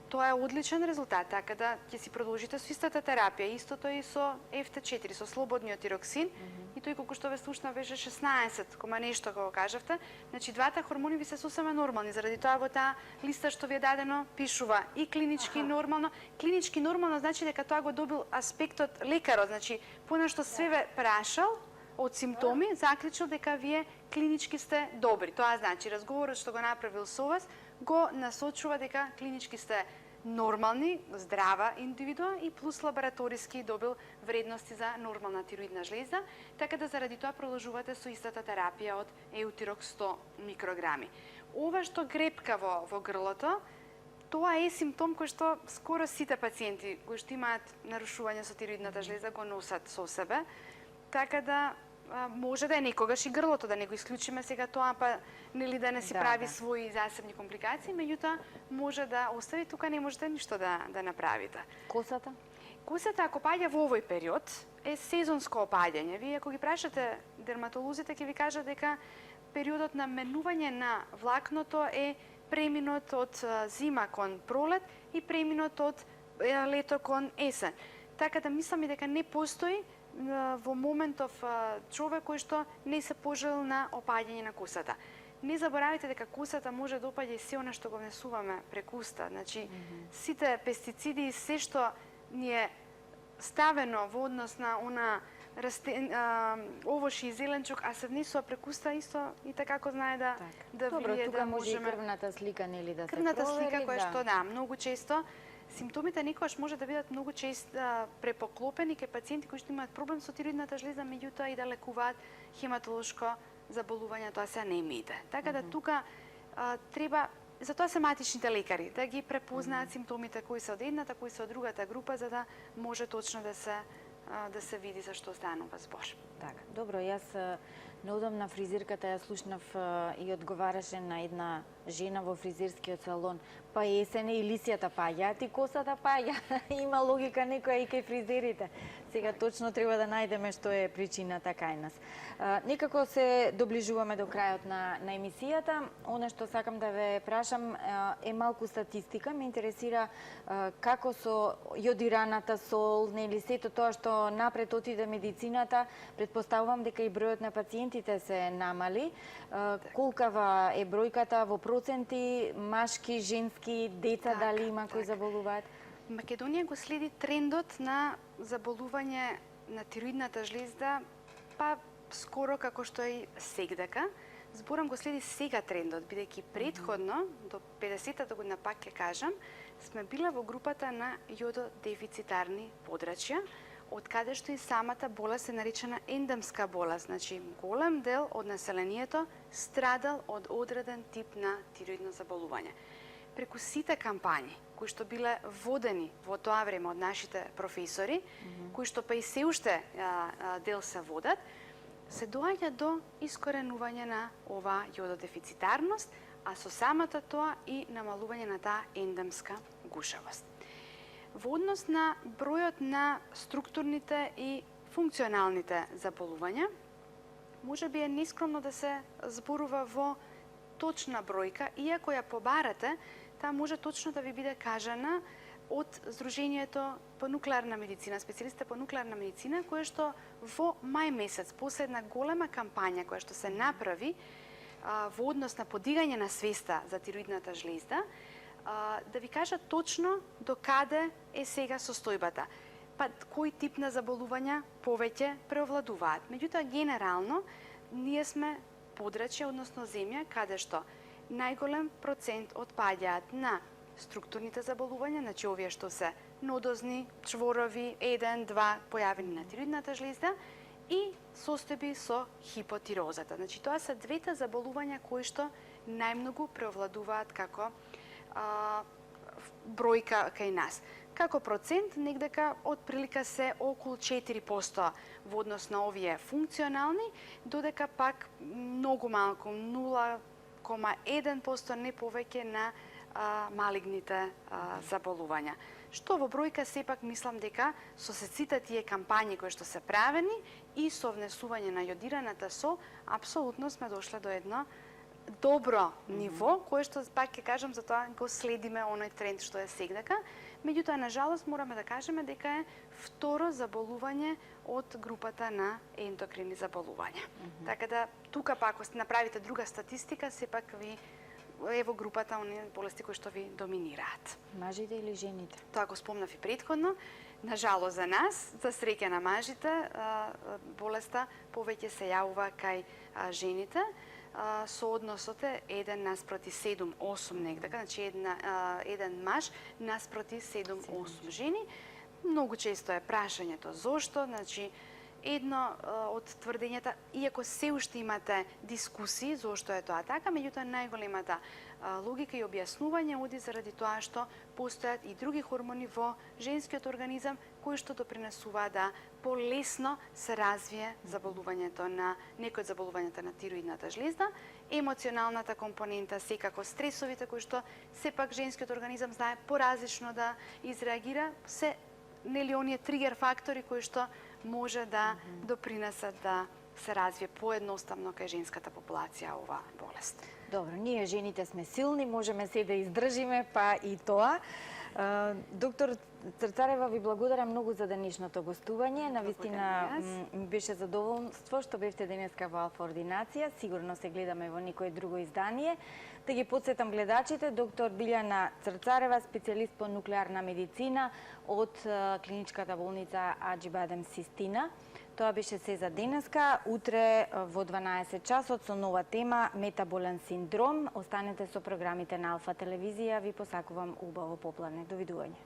тоа е одличен резултат, така да ќе си продолжите со истата терапија, истото и со FT4, со слободниот тироксин, и тој колку што ве слушна беше 16, нешто го кажавте, значи двата хормони ви се сосема нормални, заради тоа во таа листа што ви е дадено пишува и клинички нормално. Клинички нормално значи дека тоа го добил аспектот лекарот, значи понешто све ве прашал од симптоми, заклучил дека вие клинички сте добри. Тоа значи разговорот што го направил со вас го насочува дека клинички сте нормални, здрава индивидуа и плюс лабораториски добил вредности за нормална тироидна жлезда, така да заради тоа продолжувате со истата терапија од еутирок 100 микрограми. Ова што грепка во грлото, тоа е симптом кој што скоро сите пациенти кои што имаат нарушување со тироидната жлезда го носат со себе, така да може да е некогаш и грлото, да не го исклучиме сега тоа, па нели да не си прави своји засебни компликации, меѓутоа може да остави, тука не можете ништо да направите. Косата? Косата, ако паѓа во овој период, е сезонско опаѓање. Вие ако ги прашате дерматолозите, ќе ви кажат дека периодот на менување на влакното е преминот од зима кон пролет и преминот од лето кон есен. Така да мислам и дека не постои во моментов човек кој што не се пожелил на опаѓање на косата. Не заборавајте дека косата може да опаѓа и се она што го внесуваме преку уста. Значи, сите пестициди и се што ни е ставено во однос на она овоши и зеленчук, а се внесува преку уста исто и така како знае да влие, тука да може и можеме... крвната слика, нели, да се Крвната провери, слика која што, многу често симптомите некогаш може да бидат многу често препоклопени кај пациенти кои што имаат проблем со тироидната жлеза, меѓутоа и да лекуваат хематолошко заболување, тоа се анемиите. Така да тука треба, затоа се матичните лекари, да ги препознаат симптомите кои се од едната, кои се од другата група, за да може точно да се види за што станува збор. Така, добро, јас наодам на фризерката, ја слушнав и одговараше на една жена во фризерскиот салон. Па есене и лисијата паѓа, ти косата паѓа. Има логика некоја и кај фризерите. Сега точно треба да најдеме што е причината кај нас. Некако се доближуваме до крајот на емисијата. Она што сакам да ве прашам е малку статистика. Ме интересира како со јодираната сол, нели сето тоа што напред отиде медицината, предпоставувам дека и бројот на пациентите се намали. Колкава е бројката во проценти, машки, женски, деца, дали има кои заболуваат? Македонија го следи трендот на заболување на тироидната жлезда, па скоро како што и сегдека. Зборам го следи сега трендот, бидејќи предходно, до 50-та година пак ќе кажам, сме била во групата на јододефицитарни подрачја, од каде што и самата болест се наречена ендемска болест. Значи, голем дел од населението страдал од одреден тип на тироидно заболување. Преку сите кампањи кои што биле водени во тоа време од нашите професори, кои што па и се уште дел се водат, се доаѓа до искоренување на ова јододефицитарност, а со самата тоа и намалување на таа ендемска гушавост. Во однос на бројот на структурните и функционалните заболувања, може би е нескромно да се зборува во точна бројка, иако ја побарате, таа може точно да ви биде кажана од Сдруженијето по нуклеарна медицина, специјалистите по нуклеарна медицина, кое што во мај месец, после една голема кампања која што се направи во однос на подигање на свеста за тироидната жлезда, да ви кажа точно до каде е сега состојбата. Па кој тип на заболувања повеќе преовладуваат. Меѓутоа, генерално, ние сме подрачје, односно земја, каде што најголем процент отпаѓаат на структурните заболувања, значи овие што се нодозни, чворови, 1-2 појавени на тироидната жлезда и состојби со хипотирозата. Значи, тоа се двете заболувања кои што најмногу преовладуваат како бројка кај нас. Како процент, негдека отприлика се околу 4% во однос на овие функционални, додека пак многу малку, 0,1% не повеќе на малигните заболувања. Што во бројка сепак мислам дека со сите тие кампањи кои што се правени и со внесување на јодираната сол, апсолутно сме дошле до едно добро ниво, кое што пак ќе кажам, затоа го следиме оној тренд што е сегдека. Меѓутоа, на жалост, мораме да кажеме дека е второ заболување од групата на ендокрини заболувања. Така да, тука пак, ако направите друга статистика, сепак ви е во групата оние болести кои што ви доминираат. Мажите или жените? Тоа го спомнав и предходно. На жалост за нас, за среќа на мажите, болеста повеќе се јавува кај жените. Соодносот е 1:7-8 негдека, значи еден маж наспроти 7-8 жени. Многу често е прашањето зошто, значи едно од тврдењата, иако се уште имате дискусии зошто е тоа така, меѓутоа најголемата логика и објаснување оди заради тоа што постојат и други хормони во женскиот организам кои што допринесуваат да полесно се развие заболувањето на некои од заболувањата на тироидната жлезда, емоционалната компонента, секако стресовите кои што сепак женскиот организам знае поразлично да изреагира, се нели оние тригер фактори кои што може да допринесат да се развие поедноставно кај женската популација ова болест. Добро, ние жените сме силни, можеме се да издржиме, па и тоа. Доктор Црцарева, ви благодарам многу за денешното гостување. Навистина ми беше задоволство што бевте денеска во Алфа Ординација. Сигурно се гледаме во некое друго издание. Да ги подсетам гледачите, доктор Билјана Црцарева, специјалист по нуклеарна медицина од клиничката болница Аџибадем Систина. Тоа беше се за денеска. Утре во 12 часот со нова тема метаболен синдром. Останете со програмите на Алфа телевизија. Ви посакувам убаво попладне. Довидување.